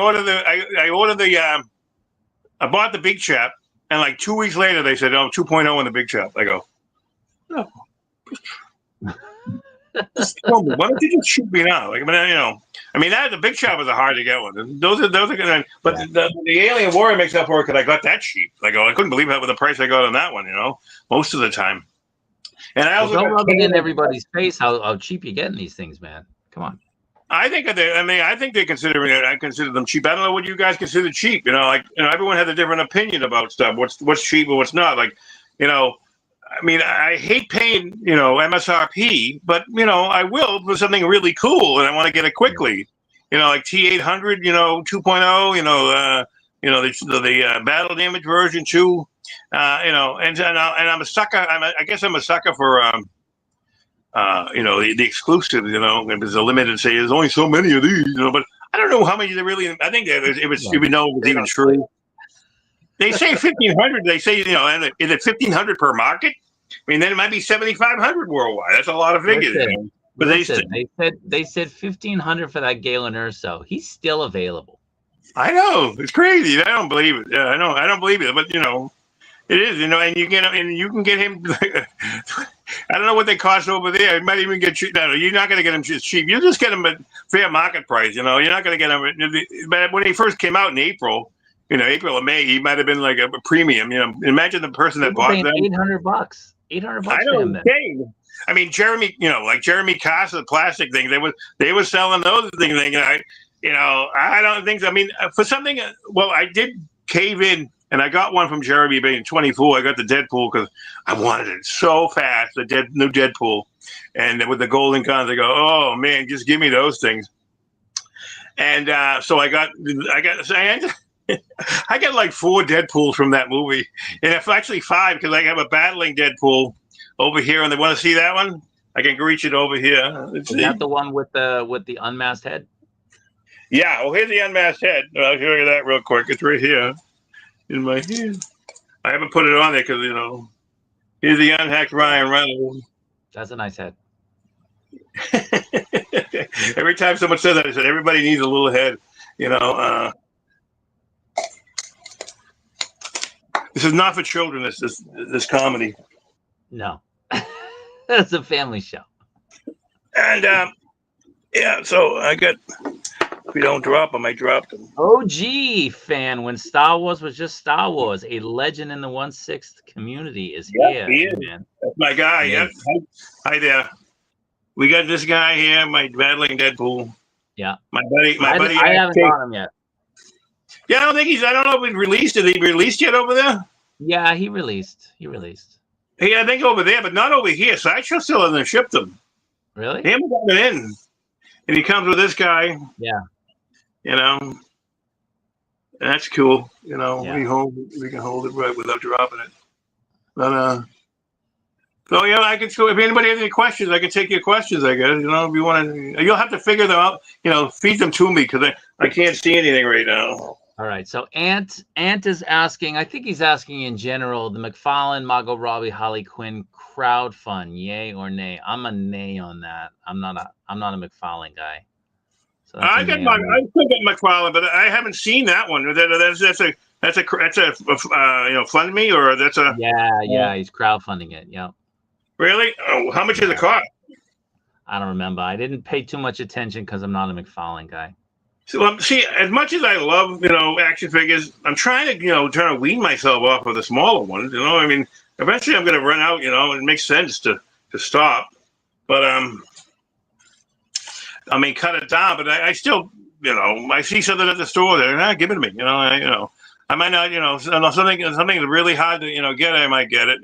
bought the big chap, and like 2 weeks later they said, "Oh, 2.0 in the big chap." I go, no. Just tell me, why don't you just shoot me now? Like, the big chap is a hard to get one. Those are good. But the alien warrior makes up for it because I got that cheap. I couldn't believe that with the price I got on that one. Most of the time. And I also don't rub it in everybody's face how cheap you getting these things, man. Come on. I think they consider it. I consider them cheap. I don't know what you guys consider cheap. Everyone has a different opinion about stuff. What's cheap and what's not. I hate paying MSRP, but I will for something really cool, and I want to get it quickly. Like T800, 2.0. The battle damage version 2. And I'm a sucker. I guess I'm a sucker for. The exclusive, if there's a limited, say there's only so many of these, but I don't know how many there really. I think it was even true. They say 1,500. They say, and is it 1,500 per market? I mean, then it might be 7,500 worldwide. That's a lot of figures. But they said 1,500 for that Galen Urso. He's still available. I know, it's crazy. I don't believe it. I don't believe it. But it is. And you can get him. I don't know what they cost over there. You might even get cheap. No, you're not going to get them just cheap. You just get them at fair market price. You're not going to get them. But when he first came out in April, April or May, he might have been like a premium. Imagine the person that People bought paying them. $800. I $800 for him know. then. Dang. I mean, Jeremy, like Jeremy Casa, the plastic thing, they were selling those things. I don't think. I mean, for something. Well, I did cave in. And I got one from Jeremy being 24. I got the Deadpool because I wanted it so fast, the new Deadpool. And with the golden guns, I go, oh, man, just give me those things. And so I got like 4 Deadpools from that movie. And it's actually 5 because I have a battling Deadpool over here. And they want to see that one? I can reach it over here. Is that the one with the unmasked head? Yeah. Well, here's the unmasked head. I'll show you that real quick. It's right here. In my hand. I haven't put it on there because, here's the unhacked Ryan Reynolds. That's a nice head. Every time someone says that, I said, everybody needs a little head. This is not for children, this comedy. No. That's a family show. And, yeah, so I got... If we don't drop them, I dropped them. OG fan, when Star Wars was just Star Wars, a legend in the 1/6 community is here. He is. Man. That's my guy. Yes. Hi there. We got this guy here, my battling Deadpool. Yeah. My buddy. I haven't got him yet. Yeah, I don't know if he released it. He released yet over there? Yeah, he released. Yeah, I think over there, but not over here. Sideshow still hasn't shipped them. Really? He hasn't got it in. And he comes with this guy. Yeah. And that's cool. Yeah. We can hold it right without dropping it. But so I can. If anybody has any questions, I can take your questions. I guess if you want to, you'll have to figure them out. Feed them to me because I can't see anything right now. All right. So Ant is asking. I think he's asking in general the McFarlane, Margot Robbie, Harley Quinn crowdfund, yay or nay? I'm a nay on that. I'm not a McFarlane guy. So I still got McFarlane, but I haven't seen that one. That's a fund me or that's a yeah. He's crowdfunding it. Yeah. Really? Oh, how much does it cost? I don't remember. I didn't pay too much attention because I'm not a McFarlane guy. So see, as much as I love action figures, I'm trying to wean myself off of the smaller ones. I mean, eventually I'm going to run out. It makes sense to stop, but I mean, cut it down, but I still, I see something at the store there, give it to me, I might not, something really hard to, get, I might get it,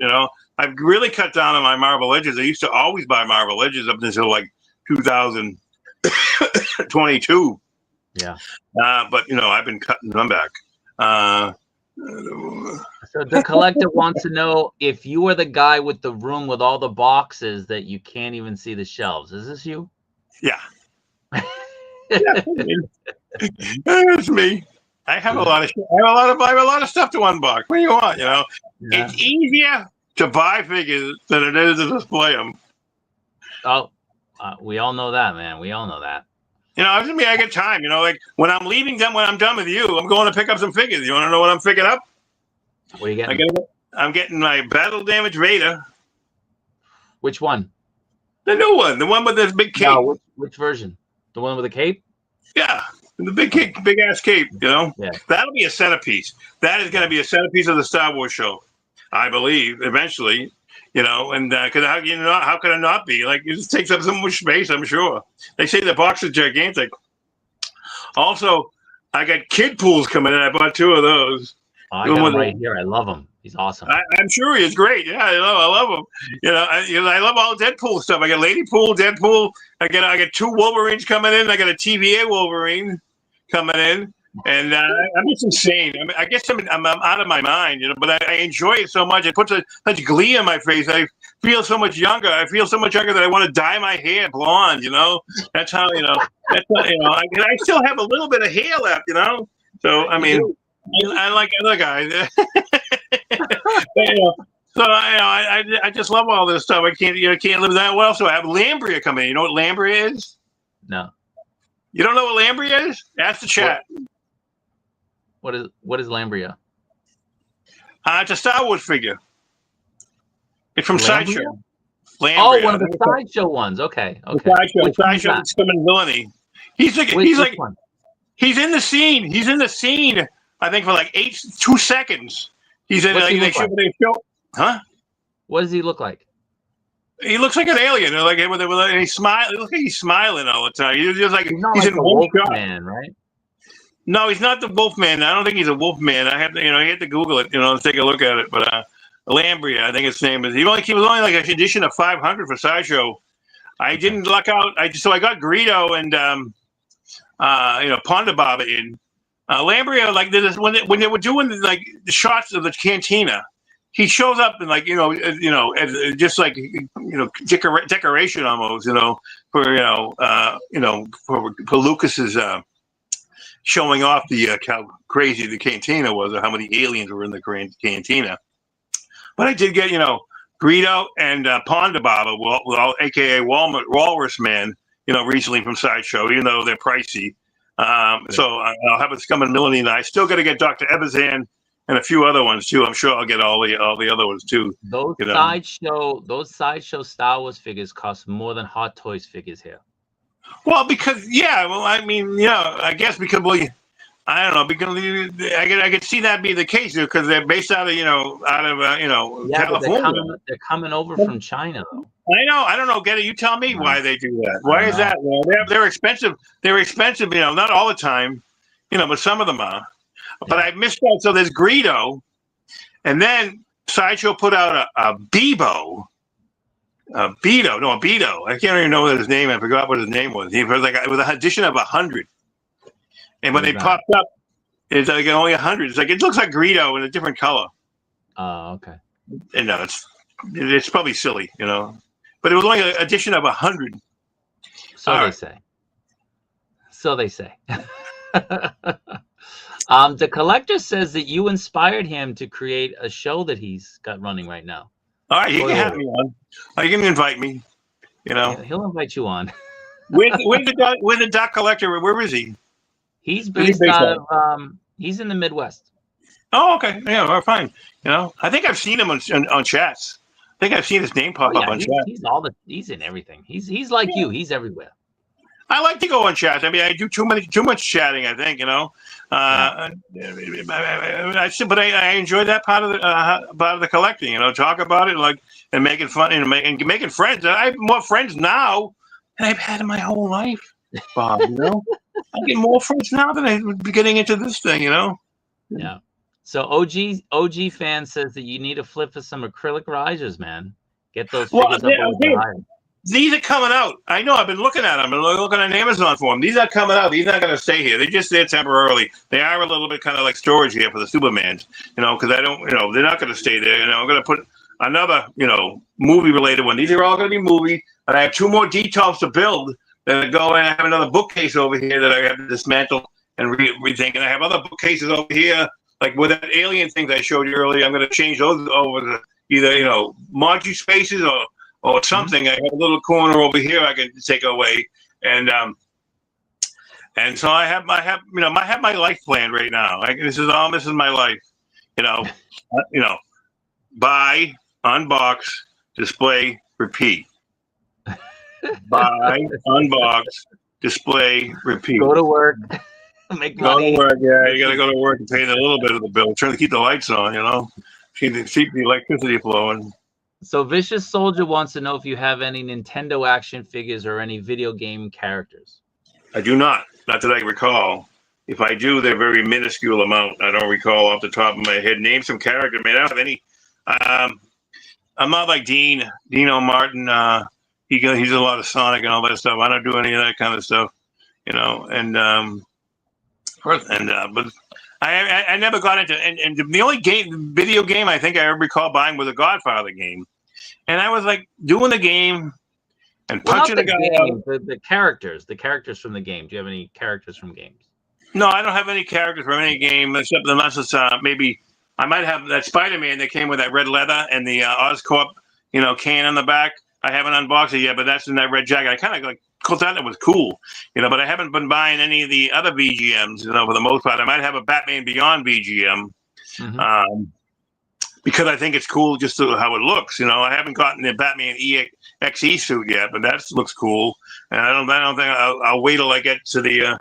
I've really cut down on my Marvel Legends. I used to always buy Marvel Legends up until like 2022. Yeah. But, I've been cutting them back. So the collector wants to know if you are the guy with the room with all the boxes that you can't even see the shelves. Is this you? Yeah. That's me. I have a lot of stuff to unbox. What do you want? Yeah. It's easier to buy figures than it is to display them. Oh, we all know that, man. We all know that. I get time. Like when I'm leaving them, when I'm done with you, I'm going to pick up some figures. You want to know what I'm picking up? What are you getting? I'm getting my Battle Damage Vader. Which one? The new one, the one with this big cape. No, which version? The one with the cape? Yeah, the big cape, big ass cape. Yeah. That'll be a centerpiece. That is going to be a centerpiece of the Star Wars show, I believe. Eventually, and because how could it not be? Like it just takes up so much space. I'm sure. They say the box is gigantic. Also, I got kid pools coming in. I bought 2 of those. Oh, I got him right here. I love him. He's awesome. I'm sure he's great. Yeah, I love him. I love all Deadpool stuff. I got Lady Pool, Deadpool. I got 2 Wolverines coming in. I got a TVA Wolverine coming in, and I'm just insane. I mean, I guess I'm out of my mind, But I enjoy it so much. It puts such glee in my face. I feel so much younger. I feel so much younger that I want to dye my hair blonde. That's how. That's how, I still have a little bit of hair left. So I mean. I like other guys. So I just love all this stuff. I can't live that. What else do I have? Lambria coming in. You know what Lambria is? No. You don't know what Lambria is? Ask the chat. What is Lambria? It's a Star Wars figure. It's from Sideshow. Oh, one Lambria. of the sideshow ones. Okay, The okay. Which one is sideshow that? that's coming villainy. Which Like one? he's in the scene. He's in the scene. I think for like 2 seconds. He's in What's he like look like? they show. Huh? What does he look like? He looks like an alien. Like and he smile. It looks like he's smiling all the time. He's just like He's not he's like in the one Wolf shot. Man, right? No, he's not the Wolfman. I don't think he's a Wolfman. I have to, you have to Google it, and take a look at it. But Lambria, I think his name is. He was only like an edition of 500 for Sideshow. I didn't luck out. So I got Greedo and Ponda Baba in. Lambria, like this, when they were doing like the shots of the cantina, he shows up and like just like decoration almost, for Lucas's showing off the how crazy the cantina was, or how many aliens were in the cantina. But I did get Greedo and Ponda Baba, aka Walrus Man, recently from Sideshow, even though they're pricey. So I'll have it coming Melanie, and I still got to get Dr. Ebazan and a few other ones too. I'm sure I'll get all the other ones too. Those sideshow Star Wars figures cost more than Hot Toys figures here. Well, because I mean, I guess because I don't know, because I could see that be the case because they're based out of California. They're coming over from China though. I know. I don't know. Get it? You tell me why they do that. Why is that? Well, they're expensive. They're expensive. Not all the time. But some of them are. Yeah. But I missed out. So there's Greedo, and then Sideshow put out a Beebo. Beto. I can't even know what his name. I forgot what his name was. He was like it was an edition of 100. And when they popped up, it's like only 100. It's like it looks like Greedo in a different color. Oh, okay. And no, it's probably silly, but it was only an edition of 100. So they say. So they say. The collector says that you inspired him to create a show that he's got running right now. All right, you can have me on. You can invite me. Yeah, he'll invite you on. Where's the Duck Collector? Where is he? He's based out of he's in the Midwest. Oh, okay. Yeah, fine. I think I've seen him on chats. I think I've seen his name pop up on chat. He's in everything. He's like you. He's everywhere. I like to go on chats. I mean, I do too much chatting, I think, but I enjoy that part of the collecting, talk about it and making fun and making friends. I have more friends now than I've had in my whole life, Bob, I get more friends now than I would be getting into this thing, Yeah. So OG fan says that you need to flip for some acrylic risers, man. Get those figures up over the high. These are coming out. I know. I've been looking at them. I'm looking on Amazon for them. These are coming out. These are not going to stay here. They're just there temporarily. They are a little bit kind of like storage here for the Supermans, because I don't, they're not going to stay there. I'm going to put another, movie-related one. These are all going to be movie. And I have 2 more details to build that go in. I have another bookcase over here that I have to dismantle and rethink. And I have other bookcases over here, like with that alien things I showed you earlier. I'm going to change those over to either, modular spaces or something. I have a little corner over here I can take away, and so I have my life plan right now. This is my life, buy, unbox, display, repeat. Buy, unbox, display, repeat. Go to work, make money. Go to work, yeah. You got to go to work and pay a little bit of the bill. Trying to keep the lights on, keep the electricity flowing. So Vicious Soldier wants to know if you have any Nintendo action figures or any video game characters. I do not that I recall. If I do, they're very minuscule amount. I don't recall off the top of my head. Name some characters. Man, I don't have any. I'm not like Dino Martin. He's a lot of Sonic and all that stuff. I don't do any of that kind of stuff, but I never got into and the only video game I think I ever recall buying was a Godfather game, and I was like doing the game and punching the guy out. The characters from the game. Do you have any characters from games? No, I don't have any characters from any game except unless it's maybe I might have that Spider-Man that came with that red leather and the Oscorp can on the back. I haven't unboxed it yet, but that's in that red jacket. I kind of thought that was cool, but I haven't been buying any of the other BGMs, for the most part. I might have a Batman Beyond BGM, because I think it's cool just how it looks. You know, I haven't gotten the Batman EXE suit yet, but that looks cool. And I don't think I'll wait till I get to the.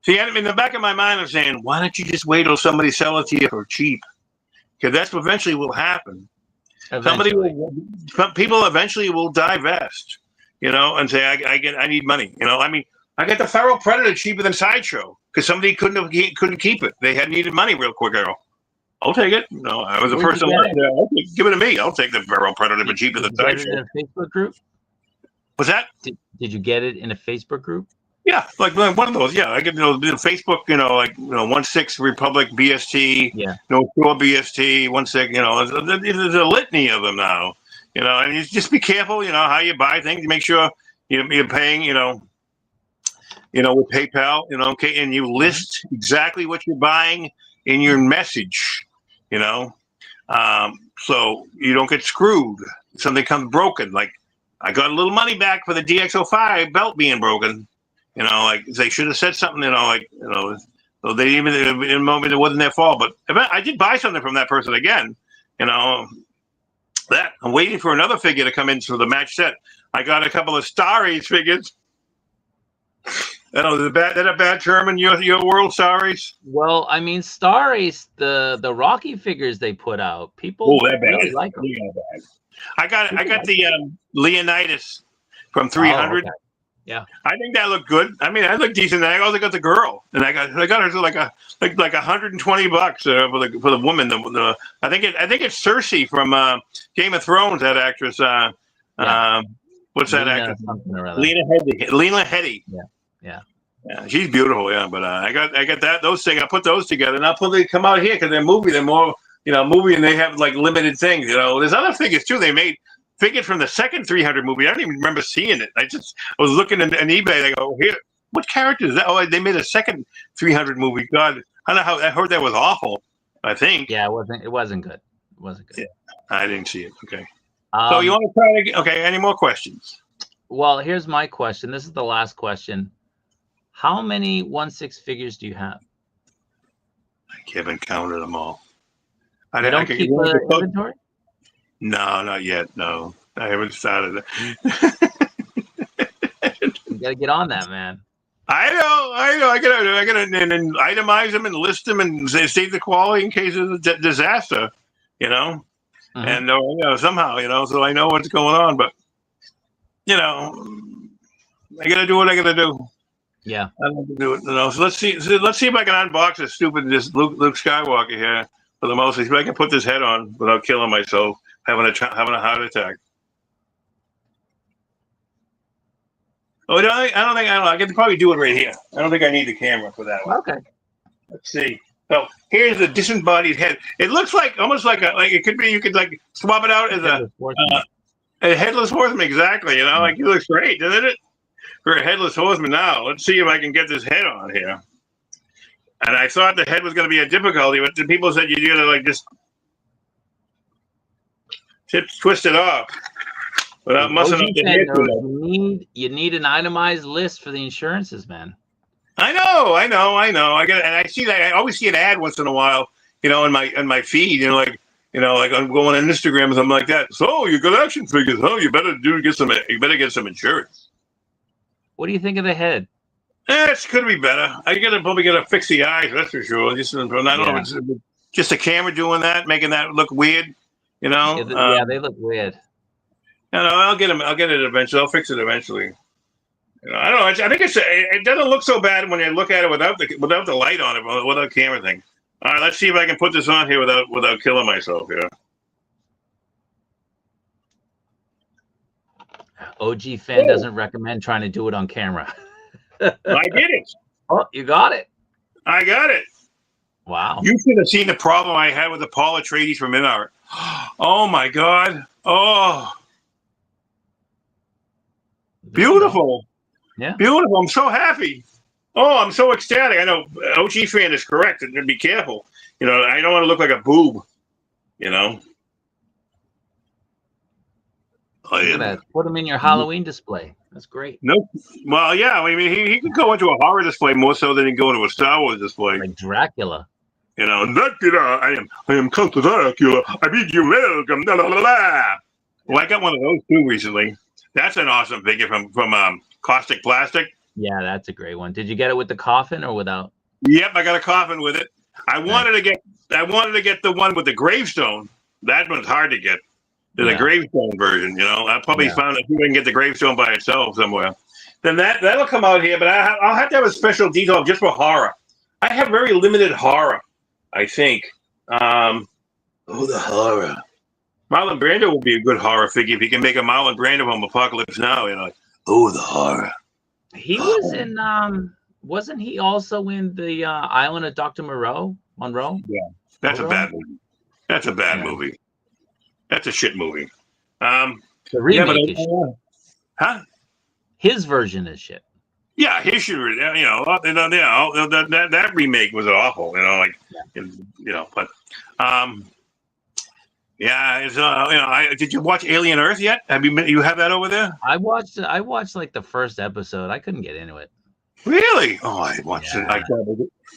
See, in the back of my mind, I'm saying, why don't you just wait till somebody sells it to you for cheap? Because that's what eventually will happen. People eventually will divest, you know, and say, I need money. You know, I mean, I got the Feral Predator cheaper than Sideshow because somebody couldn't keep it. They had needed money real quick. I go, I'll take it. No, I was the first in line. Give it to me. I'll take the Feral Predator, but cheaper than Sideshow. Did you get it in a Facebook group? What's that? Did you get it in a Facebook group? Yeah, like one of those. Yeah, I get Facebook. You know, like 16 Republic BST. Yeah. No Pure BST. 16. You know, there's a litany of them now. You know, and you just be careful. You know how you buy things. Make sure you're paying. You know, with PayPal. You know, okay, and you list exactly what you're buying in your message. You know, so you don't get screwed. Something comes broken. Like I got a little money back for the DX05 belt being broken. You know, like they should have said something. So they even in a moment it wasn't their fault. But I did buy something from that person again. You know, that I'm waiting for another figure to come in for the match set. I got a couple of Star Ace figures. I don't know, is that a bad term in your world, Star Ace? Well, I mean, Star Ace, the Rocky figures they put out, people really like them. I got the Leonidas from 300. Oh, okay. Yeah, I think that looked good. I mean, I look decent. I also got the girl, and I got her for like $120 for the woman. I think it's Cersei from Game of Thrones. That actress. What's that actress? Lena Headey. Yeah. She's beautiful. Yeah, but I got those things. I put those together, and I'll put they come out here because they're movie. They're more movie, and they have like limited things. You know, there's other figures too. They made. Figured from the second 300 movie. I don't even remember seeing it. I was looking on eBay. They go, here, what character is that? Oh, they made a second 300 movie. God, I don't know how. I heard that was awful. I think. Yeah, it wasn't good. It wasn't good. Yeah, I didn't see it. Okay. So you want to try again? Okay. Any more questions? Well, here's my question. This is the last question. How many 1/6 figures do you have? I haven't counted them all. I don't keep an inventory. No, not yet. No, I haven't started it. You gotta get on that, man. I know. I gotta and itemize them and list them and save the quality in case of a disaster. You know, and somehow so I know what's going on. But I gotta do what I gotta do. Yeah, I have to do it. So let's see if I can unbox this stupid Luke Skywalker here for the most. See if I can put this head on without killing myself. Having a heart attack. Oh, I can probably do it right here. I don't think I need the camera for that one. Okay. Let's see. So here's the disembodied head. It looks almost like it could be. You could like swap it out as a headless horseman. Exactly. Like he looks great, doesn't it? For a headless horseman. Now let's see if I can get this head on here. And I thought the head was going to be a difficulty, but the people said you gotta like just. Twist it off without mussing up the head. You need an itemized list for the insurances, man. I know. I see that. I always see an ad once in a while, in my feed. Like I'm going on Instagram or something like that. So you got action figures? Oh, you better get some insurance. What do you think of the head? It could be better. Probably gotta fix the eyes. That's for sure. I don't know if it's just the camera doing that, making that look weird. Yeah, they look weird. I'll get them. I'll get it eventually. I'll fix it eventually. I don't know. I think it doesn't look so bad when you look at it without the light on it, without the camera thing. All right, let's see if I can put this on here without killing myself here. OG fan doesn't recommend trying to do it on camera. I did it. Oh, you got it. I got it. Wow. You should have seen the problem I had with the Paul Atreides from InArt. Oh my God. Oh. Beautiful. Yeah. Beautiful. I'm so happy. Oh, I'm so ecstatic. I know OG fan is correct. And be careful. I don't want to look like a boob. Look at that. Put him in your Halloween display. That's great. Nope. Well, yeah. I mean, he could go into a horror display more so than he can go into a Star Wars display. Like Dracula. You know, I am Count Dracula. I bid you welcome. La, la, la, la. Well, I got one of those too recently. That's an awesome figure from Caustic Plastic. Yeah, that's a great one. Did you get it with the coffin or without? Yep, I got a coffin with it. I wanted to get the one with the gravestone. That one's hard to get. There's a gravestone version, you know. I probably found that you can get the gravestone by itself somewhere. Then that'll come out here, but I'll have to have a special detail just for horror. I have very limited horror, I think. The horror. Marlon Brando would be a good horror figure if he can make a Marlon Brando from Apocalypse Now, you know. The horror. He was in wasn't he also in the Island of Dr. Monroe? Yeah. That's a bad movie. That's a bad movie. That's a shit movie. The remake is shit. Huh? His version is shit. Yeah, his shit. That remake was awful. You know, but did you watch Alien Earth yet? You have that over there? I watched like the first episode. I couldn't get into it. Really? Oh, I watched it.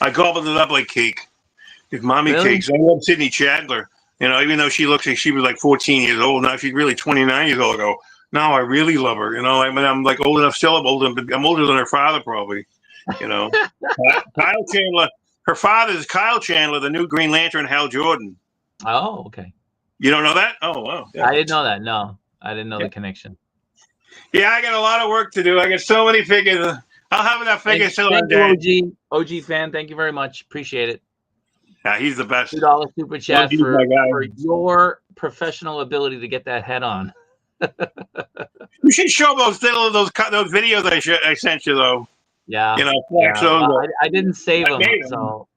I gobbled it up like cake. It's mommy cakes. I love Sydney Chandler. You know, even though she looks like she was like 14 years old, now she's really 29 years old. I go, now I really love her. You know, I mean, I'm like old enough still. I'm older than her father, probably. You know, Kyle Chandler. Her father is Kyle Chandler, the new Green Lantern, Hal Jordan. Oh, okay. You don't know that? Oh, wow. Yeah. I didn't know that. No, I didn't know the connection. Yeah, I got a lot of work to do. I got so many figures. I'll have enough figures till I'm dead. OG fan, thank you very much. Appreciate it. Yeah, he's the best. $2 super chat for your professional ability to get that head on. You should show those videos I sent you though. Yeah. You know, well, I didn't save them, so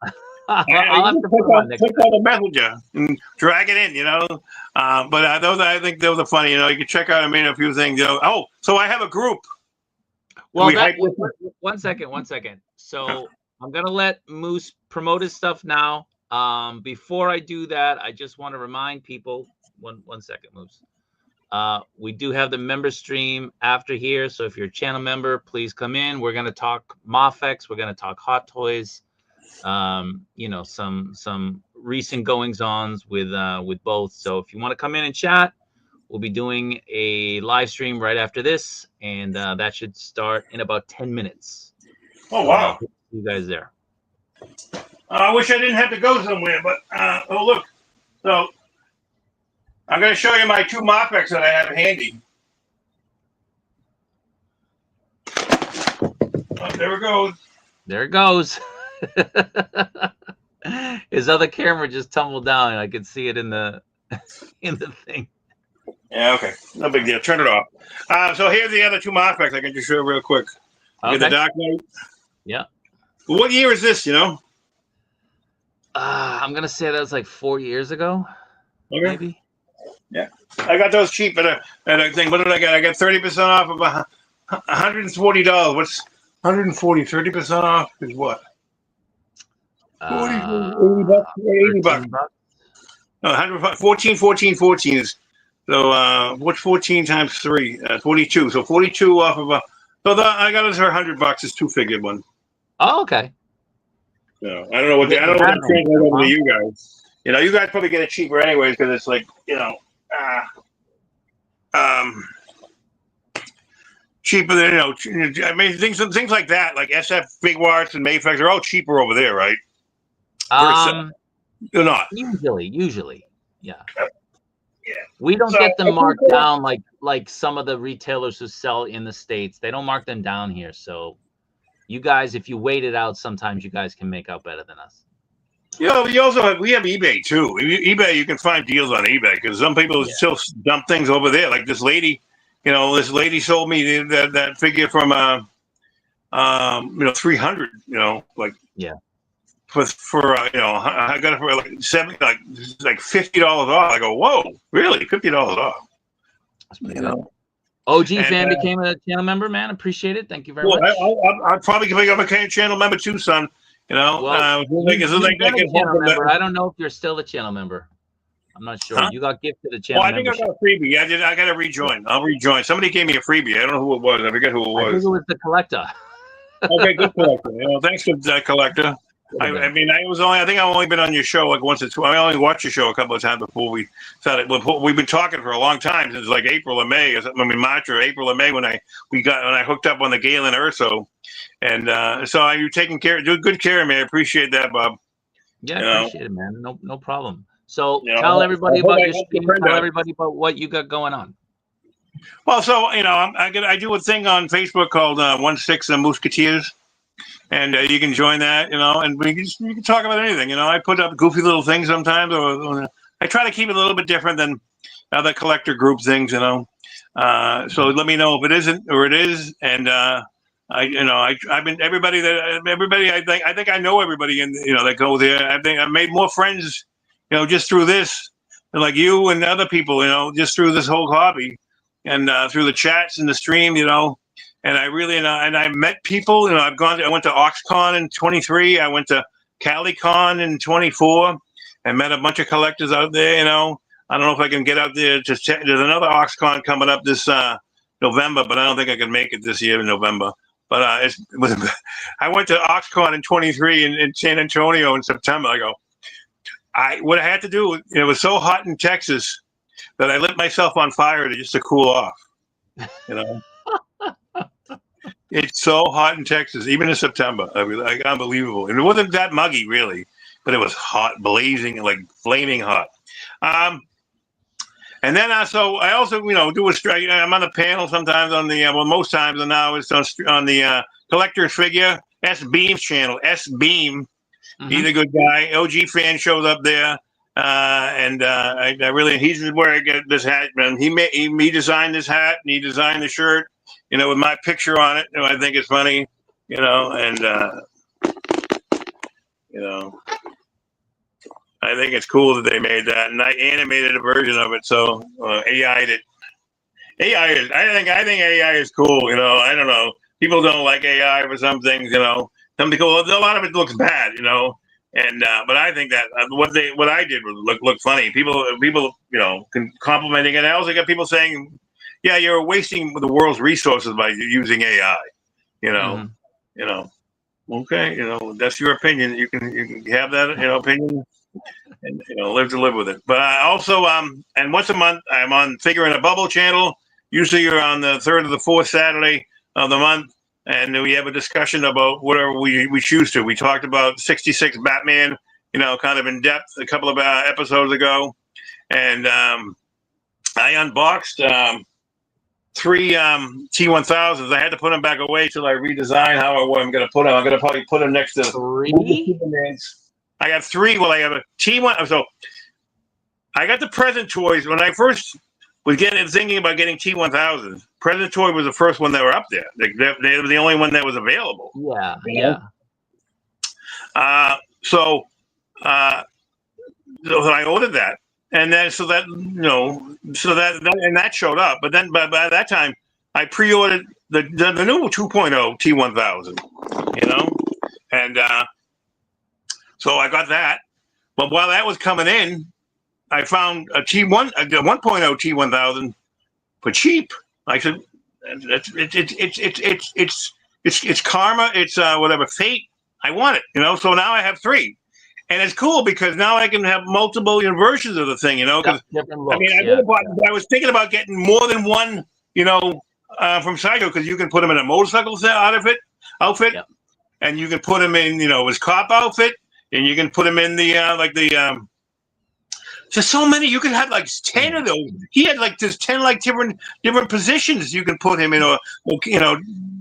I'll have to put them on next time. The messenger and drag it in, you know. But those, I think those are funny. You know, you can check out. I mean, a few things. You know. Oh, so I have a group. Well, one second. So I'm gonna let Moose promote his stuff now. Before I do that, I just want to remind people. One second, Moose. We do have the member stream after here, so if you're a channel member, please come in. We're gonna talk Mofex. We're gonna talk Hot Toys. You know, some recent goings-ons with both. So if you want to come in and chat, we'll be doing a live stream right after this, and that should start in about 10 minutes. Oh, wow. See you guys there. I wish I didn't have to go somewhere, but oh, look. So I'm going to show you my two Mofex that I have handy. Oh, there it goes. There it goes. His other camera just tumbled down. I could see it in the thing. Yeah, okay. No big deal. Turn it off. So here's the other two Mofex I can just show you real quick. Okay. The Dark Knight. Yeah. What year is this, you know? I'm going to say that was like 4 years ago. Okay. Maybe. Yeah. I got those cheap at a thing. What did I get? I got 30% off of $140. What's 140? 30% off is what? 80 bucks. No, 14 is. So what's 14 times 3? 42. So 42 off of I got it for $100. It's two-figure one. Oh, okay. So I don't know what I don't know what translates over to you guys. You know, you guys probably get it cheaper anyways because it's like, you know, cheaper than, you know, I mean things like that, like SF Big Warts and Mayflex are all cheaper over there, right? They're not. Usually. Yeah. Yeah. We don't get them marked down like some of the retailers who sell in the States. They don't mark them down here. So you guys, if you wait it out, sometimes you guys can make out better than us. You know, we have eBay too. eBay, you can find deals on eBay because some people still dump things over there. Like this lady, you know, sold me that figure from you know, 300. You know, like for you know, I got it for like $50 off. I go, whoa, really? $50 off? That's pretty good. OG fan became a channel member, man. Appreciate it. Thank you very much. I'll probably become a channel member too, son. You know, I don't know if you're still a channel member. I'm not sure. Huh? You got gifted a channel membership. I think I got a freebie. I got to rejoin. I'll rejoin. Somebody gave me a freebie. I don't know who it was. I forget who it was. I think it was the collector. Okay, good collector. You know, thanks to that collector. I mean, I think I've only been on your show like once or twice. I only watched your show a couple of times before we started. We've been talking for a long time, since like April or May or something. I mean, March or April or May when I hooked up on the Galen Urso. And so you're taking good care of me. I appreciate that, Bob. Yeah, I appreciate it, man. No problem. So You know, tell everybody about your help stream. Tell everybody about what you got going on. Well, so I do a thing on Facebook called 16 Musketeers, and you can join that. And you can talk about anything. I put up goofy little things sometimes, or I try to keep it a little bit different than other collector group things. So let me know if it isn't or it is, and I've been everybody. I think I know everybody that go there. I think I've made more friends, just through this, like you and other people, just through this whole hobby, and through the chats and the stream, and I really, and I met people. I went to OxCon in 23. I went to CaliCon in 24, and met a bunch of collectors out there. I don't know if I can get out there. There's another OxCon coming up this November, but I don't think I can make it this year in November. But I went to OxCon in 23 in San Antonio in September. What I had to do, it was so hot in Texas that I lit myself on fire just to cool off. It's so hot in Texas, even in September. I mean, unbelievable. And it wasn't that muggy, really, but it was hot, blazing, like flaming hot. And then so I also, do a strike. I'm on the panel sometimes on the, most times now it's on the Collector's Figure, S-Beam's channel, S-Beam. Mm-hmm. He's a good guy. OG fan shows up there. And I really, he's where I get this hat, man. He designed this hat, and he designed the shirt, with my picture on it. I think it's funny, and I think it's cool that they made that, and I animated a version of it. So AI'd it. I think AI is cool. I don't know. People don't like AI for some things. Some people, a lot of it looks bad. And but I think that what I did look funny. People complimenting it. And I also got people saying, "Yeah, you're wasting the world's resources by using AI." Okay, that's your opinion. You can have that opinion, and live with it. But I also and once a month I'm on Figure in a Bubble channel. Usually you're on the third or the fourth Saturday of the month. And we have a discussion about whatever we choose to. We talked about 66 Batman, kind of in depth a couple of episodes ago. And I unboxed 3 T1000s. I had to put them back away till I redesign how I'm going to put them. I'm going to probably put them next to 3. I got 3. Well, I have a T1. So I got the present toys when I first was thinking about getting T1000s. Present Toy was the first one that were up there. They were the only one that was available. Yeah. So I ordered that, and then that showed up. But then by that time, I pre-ordered the new 2.0 T1000. And so I got that. But while that was coming in, I found a 1.0 T1000 for cheap. I said, it's karma. It's whatever fate. I want it, So now I have 3, and it's cool because now I can have multiple versions of the thing, Because I was thinking about getting more than one, from Psycho, because you can put him in a motorcycle outfit, yep. And you can put him in, his cop outfit, and you can put him in the There's so many. You can have like 10 of those. He had there's 10 different positions you can put him in, or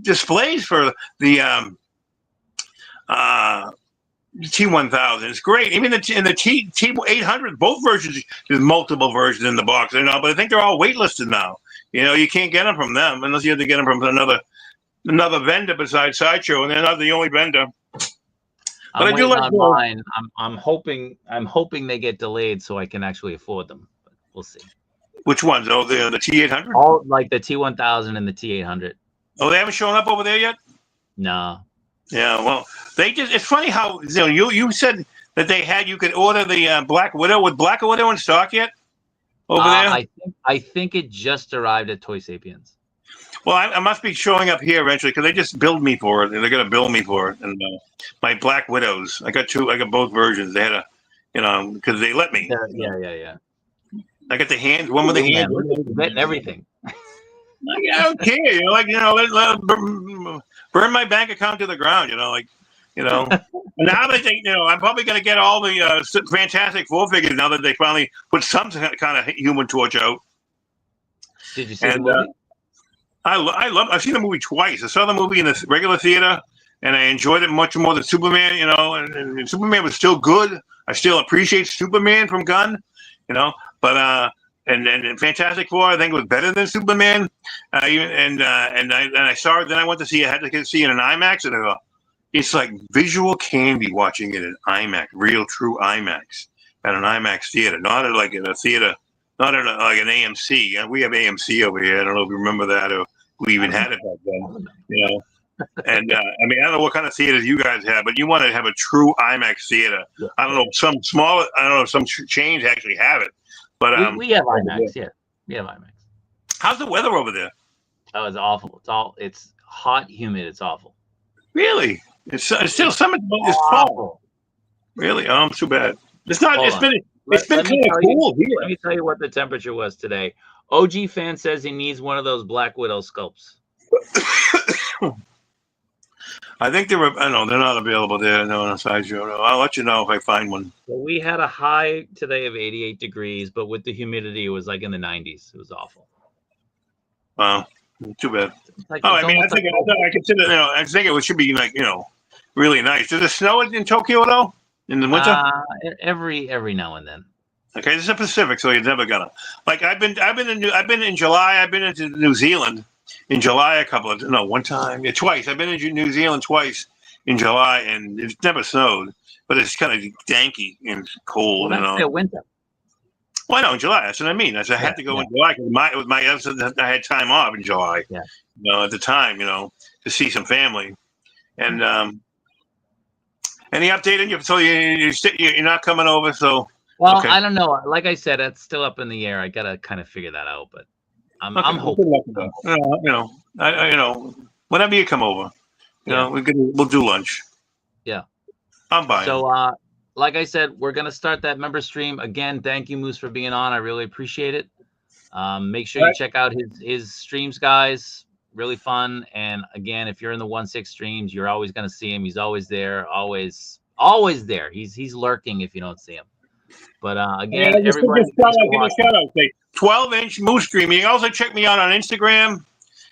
displays for the T1000. It's great. Even in the T800, both versions. There's multiple versions in the box. But I think they're all waitlisted now. You can't get them from them unless you have to get them from another vendor besides Sideshow, and they're not the only vendor. But I do like mine. I'm hoping they get delayed so I can actually afford them. But we'll see. Which ones? Oh, the T800? All like the T1000 and the T800. Oh, they haven't shown up over there yet? No. Yeah, well, it's funny how you said that you could order the Black Widow. Was Black Widow in stock yet over there? I think it just arrived at Toy Sapiens. Well, I must be showing up here eventually because they just billed me for it, and they're going to bill me for it. And my Black Widows, I got two. I got both versions. They had a, because they let me. Yeah. I got the hands. One with the hands. Man, look at you betting everything. I don't care. Burn my bank account to the ground. Now that they, I'm probably going to get all the Fantastic Four figures now that they finally put some kind of Human Torch out. Did you see the movie? I've seen the movie twice. I saw the movie in the regular theater, and I enjoyed it much more than Superman. And Superman was still good. I still appreciate Superman from Gunn. But and Fantastic Four, I think, was better than Superman. I saw it. Then I went to see it. I had to see it in IMAX, and it's like visual candy watching it in IMAX, real true IMAX at an IMAX theater, not at like in a theater. Not at like an AMC. We have AMC over here. I don't know if you remember that or we even had it back then. And I don't know what kind of theaters you guys have, but you want to have a true IMAX theater. I don't know, some small. I don't know if some chains actually have it, but we have IMAX. Yeah, we have IMAX. How's the weather over there? Oh, it's awful. It's hot, humid. It's awful. Really? It's still summer. It's fall. Really? Oh, too bad. It's not. It's been kind of cool here. Let me tell you what the temperature was today. OG fan says he needs one of those Black Widow sculpts. I think they're not available there. No, on a sideshow. No, I'll let you know if I find one. Well, we had a high today of 88 degrees, but with the humidity, it was like in the 90s. It was awful. Wow, too bad. I think it should be like really nice. Does it snow in Tokyo though? In the winter? Every now and then. Okay, this is the Pacific, so you're never gonna. Like I've been in July. I've been into New Zealand in July one time, twice. I've been in New Zealand twice in July, and it's never snowed, but it's kind of danky and cold. Well, that's their winter. Well, I know in July. That's what I mean. I had to go in July because I had time off in July. Yeah. At the time, to see some family, and. Any update on you? So you're not coming over. So okay. I don't know. Like I said, it's still up in the air. I gotta kind of figure that out, but I'm hoping. Whenever you come over, we'll do lunch. Yeah, I'm buying. So like I said, we're gonna start that member stream again. Thank you, Moose, for being on. I really appreciate it. Make sure you check out his streams, guys. Really fun. And again, if you're in the 1-6 streams, you're always going to see him. He's always there, always there. He's lurking if you don't see him. But again, everybody, give a shout out. Say 12-inch Moosedream. You can also check me out on Instagram.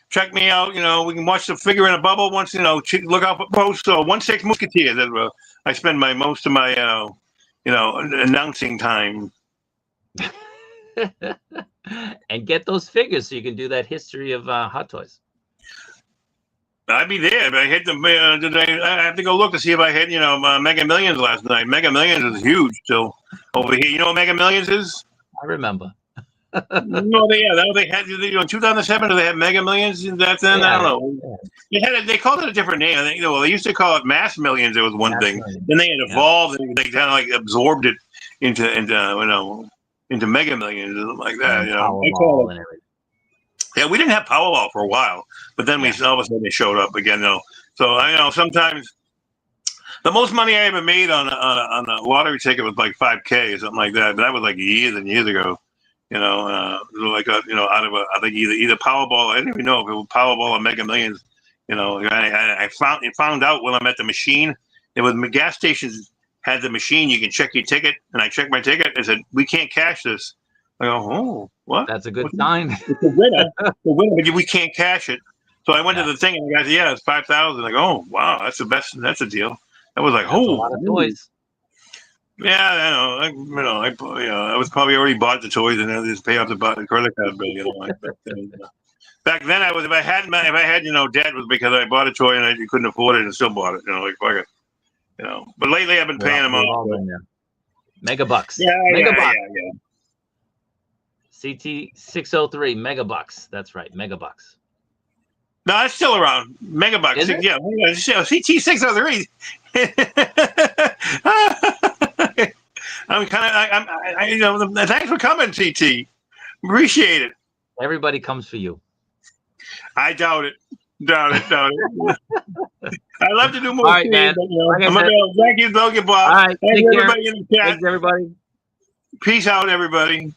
Check me out. We can watch the Figure in a Bubble once. Look out for posts. So 1-6 Musketeers. I spend most of my announcing time. And get those figures so you can do that history of Hot Toys. I'd be there. But I hit I have to go look to see if I hit, Mega Millions last night. Mega Millions is huge still over here. You know what Mega Millions is? I remember. No, they had in 2007. They had Mega Millions back then. I don't know. They called it a different name. I think. Well, they used to call it Mass Millions. It was one thing. Millions. Then they had evolved and they kind of like absorbed it into Mega Millions or something like that. Yeah, we didn't have Powerball for a while, but then all of a sudden they showed up again. So sometimes the most money I ever made on a lottery ticket was like $5,000 or something like that. But that was like years and years ago. Out of I think either Powerball. I didn't even know if it was Powerball or Mega Millions. I found out when I'm at the machine. There was gas stations had the machine. You can check your ticket, and I checked my ticket and said we can't cash this. I go, oh, what? That's a good sign. It's a winner, but we can't cash it. So I went to the thing, and the guy said, it's 5,000. I go, oh, wow, that's the best. That's a deal. I was like, a lot of toys. Yeah, I know. I was probably already bought the toys, and I just pay off the credit card bill. Back then, if I had debt was because I bought a toy and I couldn't afford it and still bought it. Fuck it. But lately I've been paying them off. Mega bucks. Yeah. CT 603 megabucks. That's right, megabucks. No, that's still around. Megabucks. Yeah, CT 603. Thanks for coming, CT. Appreciate it. Everybody comes for you. I doubt it. Doubt it. I'd love to do more All right, streams, man. but, Like I I'm said, available. Thank you, Bob. all right, Thank take you, care. everybody in the chat. Thanks, everybody. Peace out, everybody.